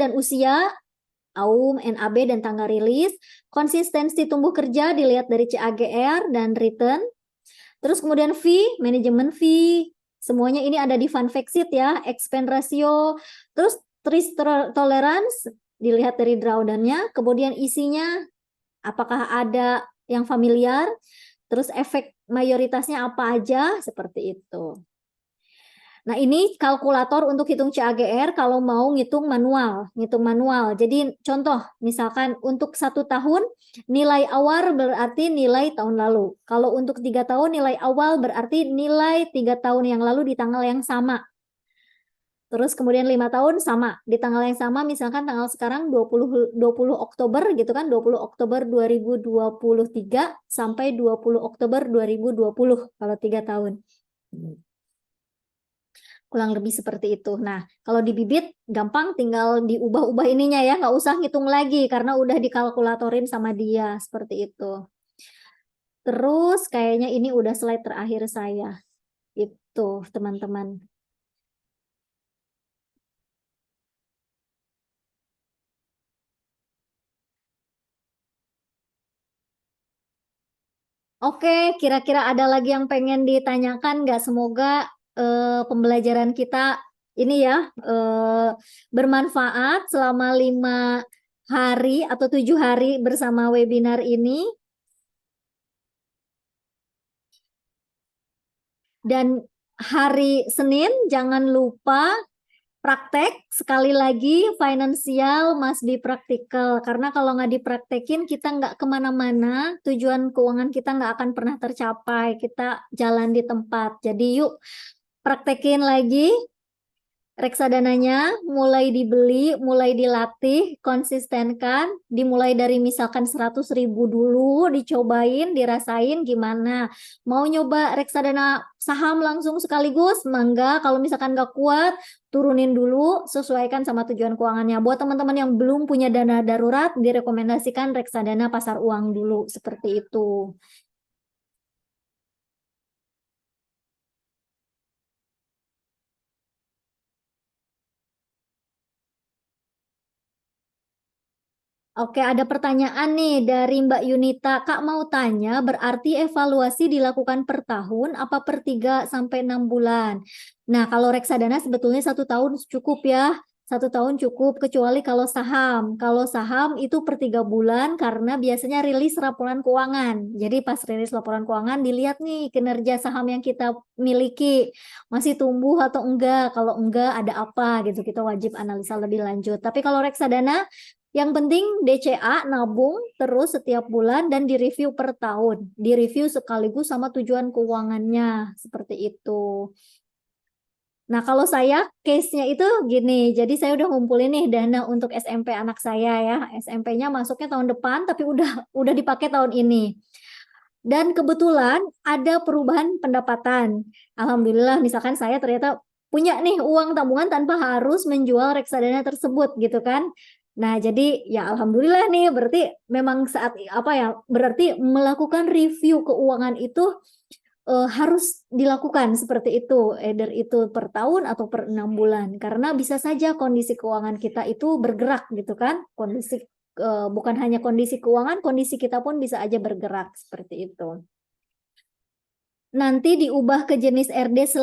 dan usia, aum, NAB dan tanggal rilis, konsistensi tumbuh kerja dilihat dari CAGR dan return. Terus kemudian fee, manajemen fee, semuanya ini ada di fund fact sheet ya, expense ratio, terus risk tolerance dilihat dari drawdown-nya, kemudian isinya apakah ada yang familiar, terus efek mayoritasnya apa aja, seperti itu. Nah, ini kalkulator untuk hitung CAGR kalau mau ngitung manual. Jadi contoh, misalkan untuk 1 tahun, nilai awal berarti nilai tahun lalu. Kalau untuk 3 tahun, nilai awal berarti nilai 3 tahun yang lalu di tanggal yang sama. Terus kemudian 5 tahun sama, di tanggal yang sama, misalkan tanggal sekarang 20 Oktober gitu kan, 20 Oktober 2023 sampai 20 Oktober 2020 kalau 3 tahun. Kurang lebih seperti itu. Nah, kalau di bibit gampang tinggal diubah-ubah ininya ya, nggak usah ngitung lagi karena udah dikalkulatorin sama dia, seperti itu. Terus kayaknya ini udah slide terakhir saya. Itu, teman-teman. Oke, kira-kira ada lagi yang pengen ditanyakan nggak? Semoga pembelajaran kita ini ya bermanfaat selama 5 hari atau 7 hari bersama webinar ini. Dan hari Senin jangan lupa praktek, sekali lagi finansial must be practical, karena kalau nggak dipraktekin kita nggak kemana-mana, tujuan keuangan kita nggak akan pernah tercapai, kita jalan di tempat. Jadi yuk praktekin lagi, reksadananya mulai dibeli, mulai dilatih, konsistenkan, dimulai dari misalkan 100.000 dulu, dicobain, dirasain gimana. Mau nyoba reksadana saham langsung sekaligus, mangga. Kalau misalkan nggak kuat, turunin dulu, sesuaikan sama tujuan keuangannya. Buat teman-teman yang belum punya dana darurat, direkomendasikan reksadana pasar uang dulu, seperti itu. Oke, ada pertanyaan nih dari Mbak Yunita. Kak mau tanya, berarti evaluasi dilakukan per tahun apa per 3 sampai 6 bulan? Nah, kalau reksadana sebetulnya 1 tahun cukup ya. 1 tahun cukup, kecuali kalau saham. Kalau saham itu per 3 bulan karena biasanya rilis laporan keuangan. Jadi pas rilis laporan keuangan dilihat nih kinerja saham yang kita miliki. Masih tumbuh atau enggak? Kalau enggak ada apa gitu. Kita wajib analisa lebih lanjut. Tapi kalau reksadana yang penting DCA nabung terus setiap bulan dan direview per tahun. Direview sekaligus sama tujuan keuangannya. Seperti itu. Nah, kalau saya case-nya itu gini. Jadi saya udah ngumpulin nih dana untuk SMP anak saya ya. SMP-nya masuknya tahun depan tapi udah dipakai tahun ini. Dan kebetulan ada perubahan pendapatan. Alhamdulillah misalkan saya ternyata punya nih uang tabungan tanpa harus menjual reksadana tersebut gitu kan. Nah, jadi ya alhamdulillah nih berarti memang saat apa ya, berarti melakukan review keuangan itu harus dilakukan seperti itu, either itu per tahun atau per 6 bulan, karena bisa saja kondisi keuangan kita itu bergerak gitu kan, kondisi bukan hanya kondisi keuangan, kondisi kita pun bisa aja bergerak seperti itu. Nanti diubah ke jenis RD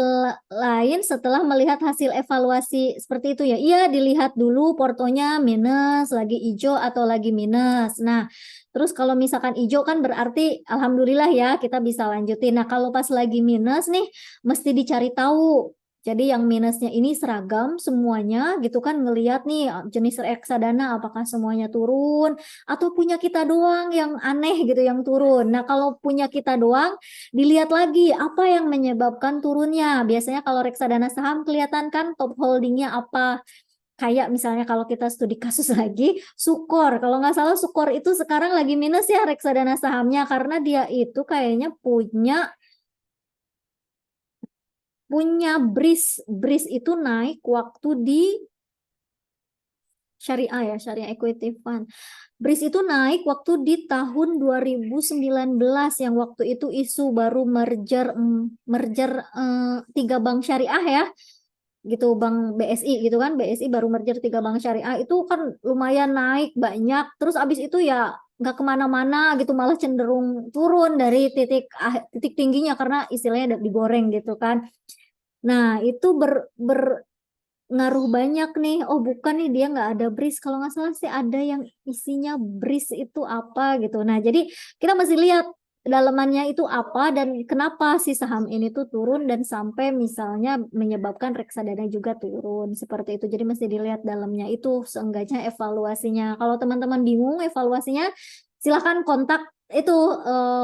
lain setelah melihat hasil evaluasi seperti itu ya. Iya, dilihat dulu portonya minus, lagi hijau atau lagi minus. Nah, terus kalau misalkan hijau kan berarti alhamdulillah ya kita bisa lanjutin. Nah, kalau pas lagi minus nih mesti dicari tahu. Jadi yang minusnya ini seragam semuanya gitu kan, ngelihat nih jenis reksadana apakah semuanya turun atau punya kita doang yang aneh gitu yang turun. Nah, kalau punya kita doang dilihat lagi apa yang menyebabkan turunnya. Biasanya kalau reksadana saham kelihatan kan top holdingnya apa. Kayak misalnya kalau kita studi kasus lagi, Sukor. Kalau nggak salah Sukor itu sekarang lagi minus ya reksadana sahamnya karena dia itu kayaknya punya BRIS. BRIS itu naik waktu di syariah ya, syariah equity fund. BRIS itu naik waktu di tahun 2019 yang waktu itu isu baru merger 3 bank syariah ya, gitu, bank BSI gitu kan, BSI baru merger 3 bank syariah itu kan lumayan naik banyak, terus abis itu ya nggak kemana-mana gitu, malah cenderung turun dari titik tingginya karena istilahnya digoreng gitu kan. Nah itu ngaruh banyak nih. Oh bukan nih, dia nggak ada BRIS. Kalau nggak salah sih ada yang isinya BRIS itu apa gitu. Nah jadi kita masih lihat dalamannya itu apa dan kenapa si saham ini tuh turun dan sampai misalnya menyebabkan reksadana juga turun seperti itu. Jadi mesti dilihat dalamnya itu, seenggaknya evaluasinya. Kalau teman-teman bingung evaluasinya, silahkan kontak itu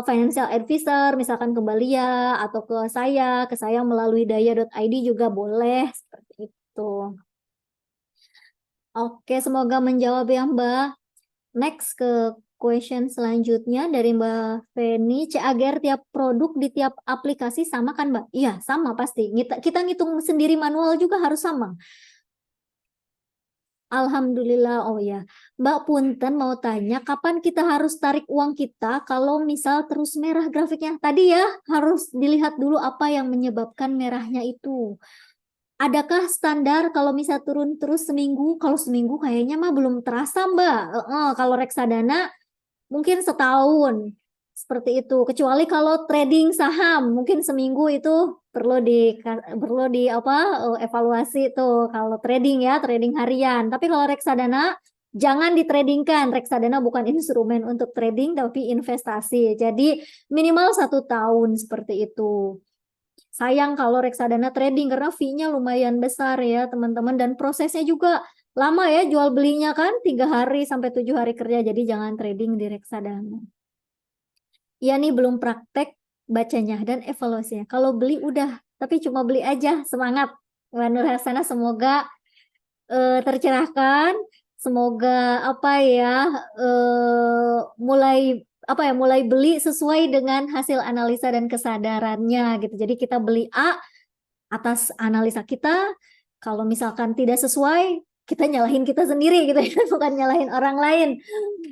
financial advisor, misalkan ke Balia atau ke saya melalui daya.id juga boleh seperti itu. Oke, semoga menjawab ya Mbak. Next ke question selanjutnya dari Mbak Feni. CAGR tiap produk di tiap aplikasi sama kan Mbak? Iya, sama pasti. Kita ngitung sendiri manual juga harus sama. Alhamdulillah. Oh ya, Mbak Punten mau tanya, kapan kita harus tarik uang kita kalau misal terus merah grafiknya? Tadi ya, harus dilihat dulu apa yang menyebabkan merahnya itu. Adakah standar kalau misal turun terus seminggu? Kalau seminggu kayaknya mah belum terasa Mbak. Kalau reksadana mungkin setahun. Seperti itu. Kecuali kalau trading saham, mungkin seminggu itu perlu di evaluasi tuh kalau trading ya, trading harian. Tapi kalau reksadana jangan ditradingkan. Reksadana bukan instrumen untuk trading tapi investasi. Jadi minimal 1 tahun seperti itu. Sayang kalau reksadana trading karena fee-nya lumayan besar ya teman-teman, dan prosesnya juga lama ya, jual belinya kan 3 hari sampai 7 hari kerja, jadi jangan trading di reksadana. Iya nih belum praktek bacanya dan evaluasinya. Kalau beli udah, tapi cuma beli aja semangat. Mbak Nur Hasanah, semoga tercerahkan, semoga mulai beli sesuai dengan hasil analisa dan kesadarannya gitu. Jadi kita beli A atas analisa kita, kalau misalkan tidak sesuai, kita nyalahin kita sendiri gitu ya, bukan nyalahin orang lain.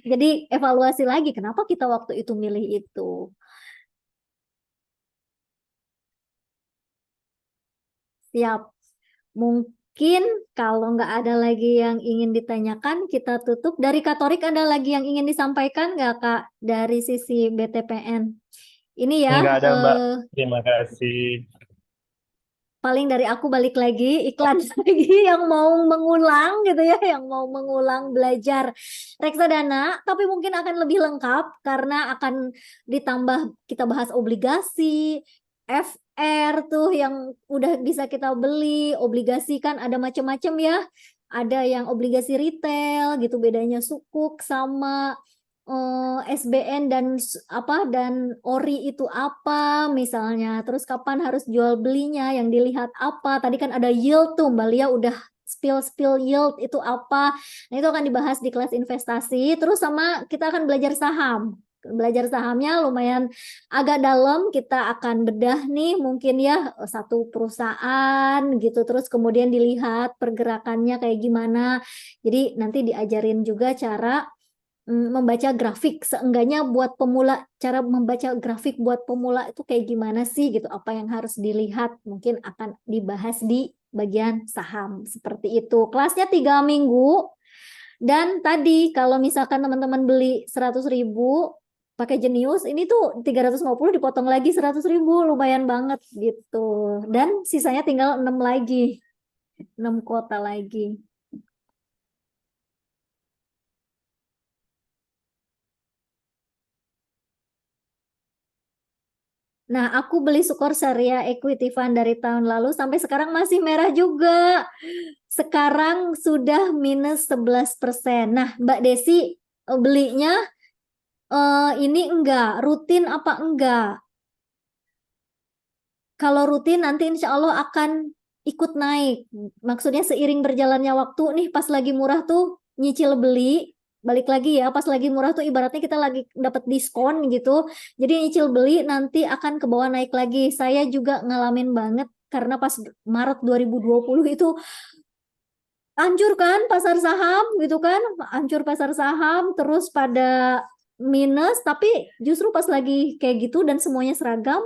Jadi evaluasi lagi, kenapa kita waktu itu milih itu. Siap. Mungkin kalau nggak ada lagi yang ingin ditanyakan, kita tutup. Dari Katorik ada lagi yang ingin disampaikan nggak, Kak? Dari sisi BTPN. Ini ya, Enggak ada, Mbak. Terima kasih. paling dari aku balik lagi iklan lagi yang mau mengulang gitu ya, yang mau mengulang belajar reksadana, tapi mungkin akan lebih lengkap karena akan ditambah kita bahas obligasi, FR tuh yang udah bisa kita beli, obligasi kan ada macam-macam ya. Ada yang obligasi retail gitu, bedanya sukuk sama SBN dan ORI itu apa misalnya, terus kapan harus jual belinya, yang dilihat apa. Tadi kan ada yield tuh, Mbak Lia udah spill yield itu apa. Nah, itu akan dibahas di kelas investasi. Terus sama kita akan belajar saham. Belajar sahamnya lumayan agak dalam, kita akan bedah nih mungkin ya satu perusahaan gitu, terus kemudian dilihat pergerakannya kayak gimana. Jadi nanti diajarin juga cara membaca grafik, seenggaknya buat pemula, cara membaca grafik buat pemula itu kayak gimana sih gitu, apa yang harus dilihat, mungkin akan dibahas di bagian saham seperti itu. Kelasnya 3 minggu, dan tadi kalau misalkan teman-teman beli 100.000 pakai Jenius, ini tuh 350 dipotong lagi 100.000, lumayan banget gitu, dan sisanya tinggal 6 lagi, 6 kuota lagi. Nah, aku beli Sukor Syariah Equity Fund dari tahun lalu sampai sekarang masih merah juga. Sekarang sudah minus 11%. Nah, Mbak Desi belinya ini enggak, rutin apa enggak? Kalau rutin nanti insya Allah akan ikut naik. Maksudnya seiring berjalannya waktu nih, pas lagi murah tuh nyicil beli, balik lagi ya, pas lagi murah tuh ibaratnya kita lagi dapat diskon gitu. Jadi nyicil beli nanti akan ke bawah naik lagi. Saya juga ngalamin banget karena pas Maret 2020 itu hancur kan pasar saham gitu kan, hancur pasar saham, terus pada minus, tapi justru pas lagi kayak gitu dan semuanya seragam,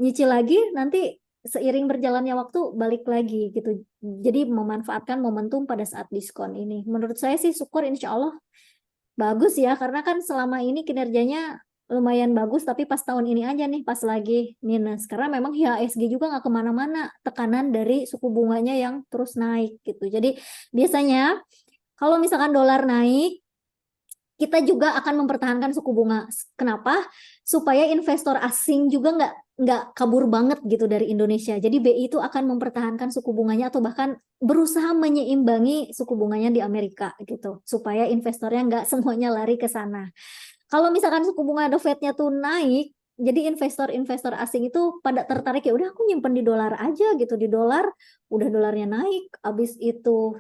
nyicil lagi, nanti seiring berjalannya waktu balik lagi gitu. Jadi memanfaatkan momentum pada saat diskon ini. Menurut saya sih Sukor insya Allah bagus ya, karena kan selama ini kinerjanya lumayan bagus, tapi pas tahun ini aja nih pas lagi minus. Karena memang IHSG juga nggak kemana-mana, tekanan dari suku bunganya yang terus naik gitu. Jadi biasanya kalau misalkan dolar naik, kita juga akan mempertahankan suku bunga. Kenapa? Supaya investor asing juga nggak kabur banget gitu dari Indonesia. Jadi BI itu akan mempertahankan suku bunganya atau bahkan berusaha menyeimbangi suku bunganya di Amerika gitu, supaya investornya nggak semuanya lari ke sana. Kalau misalkan suku bunga The Fed-nya tuh naik, jadi investor-investor asing itu pada tertarik, ya udah aku nyimpen di dolar aja gitu, di dolar, udah dolarnya naik, habis itu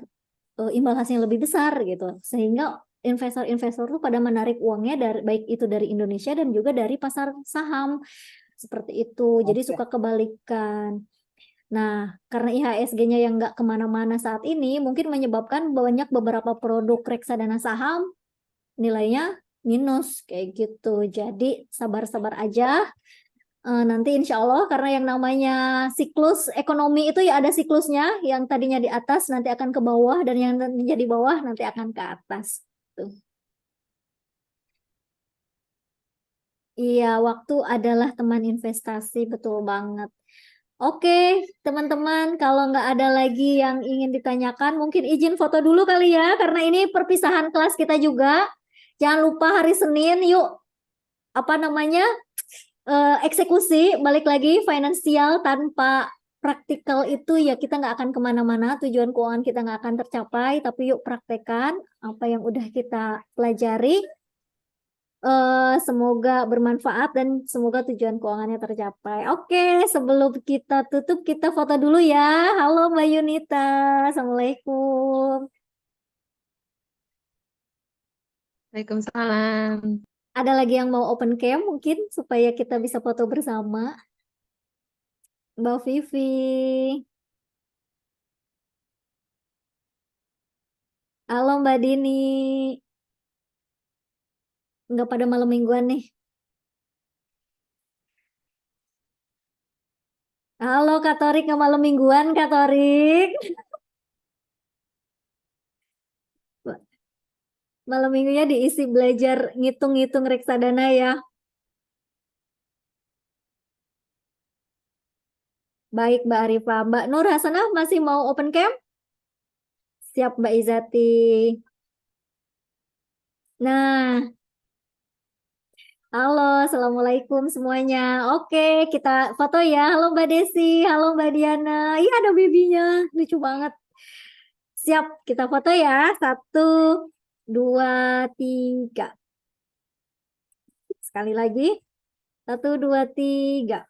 imbal hasilnya lebih besar gitu, sehingga investor-investor tuh pada menarik uangnya dari baik itu dari Indonesia dan juga dari pasar saham seperti itu. Jadi suka kebalikan. Nah, karena IHSG-nya yang nggak kemana-mana saat ini, mungkin menyebabkan banyak beberapa produk reksadana saham nilainya minus kayak gitu. Jadi sabar-sabar aja. Nanti insya Allah, karena yang namanya siklus ekonomi itu ya ada siklusnya, yang tadinya di atas nanti akan ke bawah, dan yang tadinya di bawah nanti akan ke atas. Tuh. Iya, waktu adalah teman investasi, betul banget. Oke, teman-teman, kalau nggak ada lagi yang ingin ditanyakan, mungkin izin foto dulu kali ya, karena ini perpisahan kelas kita juga. Jangan lupa hari Senin, yuk, eksekusi, balik lagi, finansial tanpa praktikal itu ya kita nggak akan kemana-mana, tujuan keuangan kita nggak akan tercapai, tapi yuk praktekkan apa yang udah kita pelajari. Semoga bermanfaat dan semoga tujuan keuangannya tercapai. Oke, sebelum kita tutup, kita foto dulu ya. Halo Mbak Yunita, Assalamualaikum. Waalaikumsalam. Ada lagi yang mau open cam mungkin supaya kita bisa foto bersama? Mbak Vivi. Halo Mbak Dini. Nggak pada malam mingguan nih. Halo Kak Torik, nggak malam mingguan Kak Torik. Malam minggunya diisi belajar ngitung-ngitung reksadana ya. Baik Mbak Arifah. Mbak Nur Hasanah masih mau open cam? Siap Mbak Izati. Nah, halo, Assalamualaikum semuanya. Oke, kita foto ya. Halo Mbak Desi, halo Mbak Diana. Iya ada babynya, lucu banget. Siap, kita foto ya. 1, 2, 3. Sekali lagi. 1, 2, 3.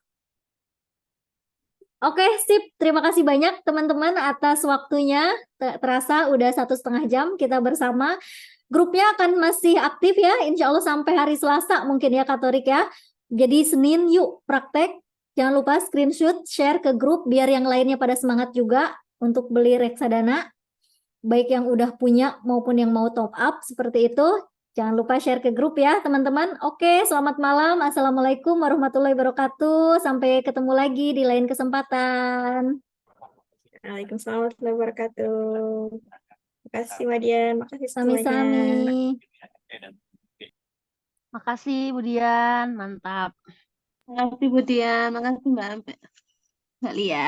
Oke, sip. Terima kasih banyak teman-teman atas waktunya. Terasa udah 1,5 jam kita bersama. Grupnya akan masih aktif ya, insya Allah sampai hari Selasa mungkin ya Kak Torik ya. Jadi Senin yuk praktek. Jangan lupa screenshot, share ke grup biar yang lainnya pada semangat juga untuk beli reksadana. Baik yang udah punya maupun yang mau top up seperti itu. Jangan lupa share ke grup ya teman-teman. Oke, selamat malam. Assalamualaikum warahmatullahi wabarakatuh. Sampai ketemu lagi di lain kesempatan. Waalaikumsalam warahmatullahi wabarakatuh. Makasih Mbak Dian, makasih semuanya. Sami-sami. Makasih Bu Dian, mantap. Makasih Bu Dian, makasih Mbak Lia.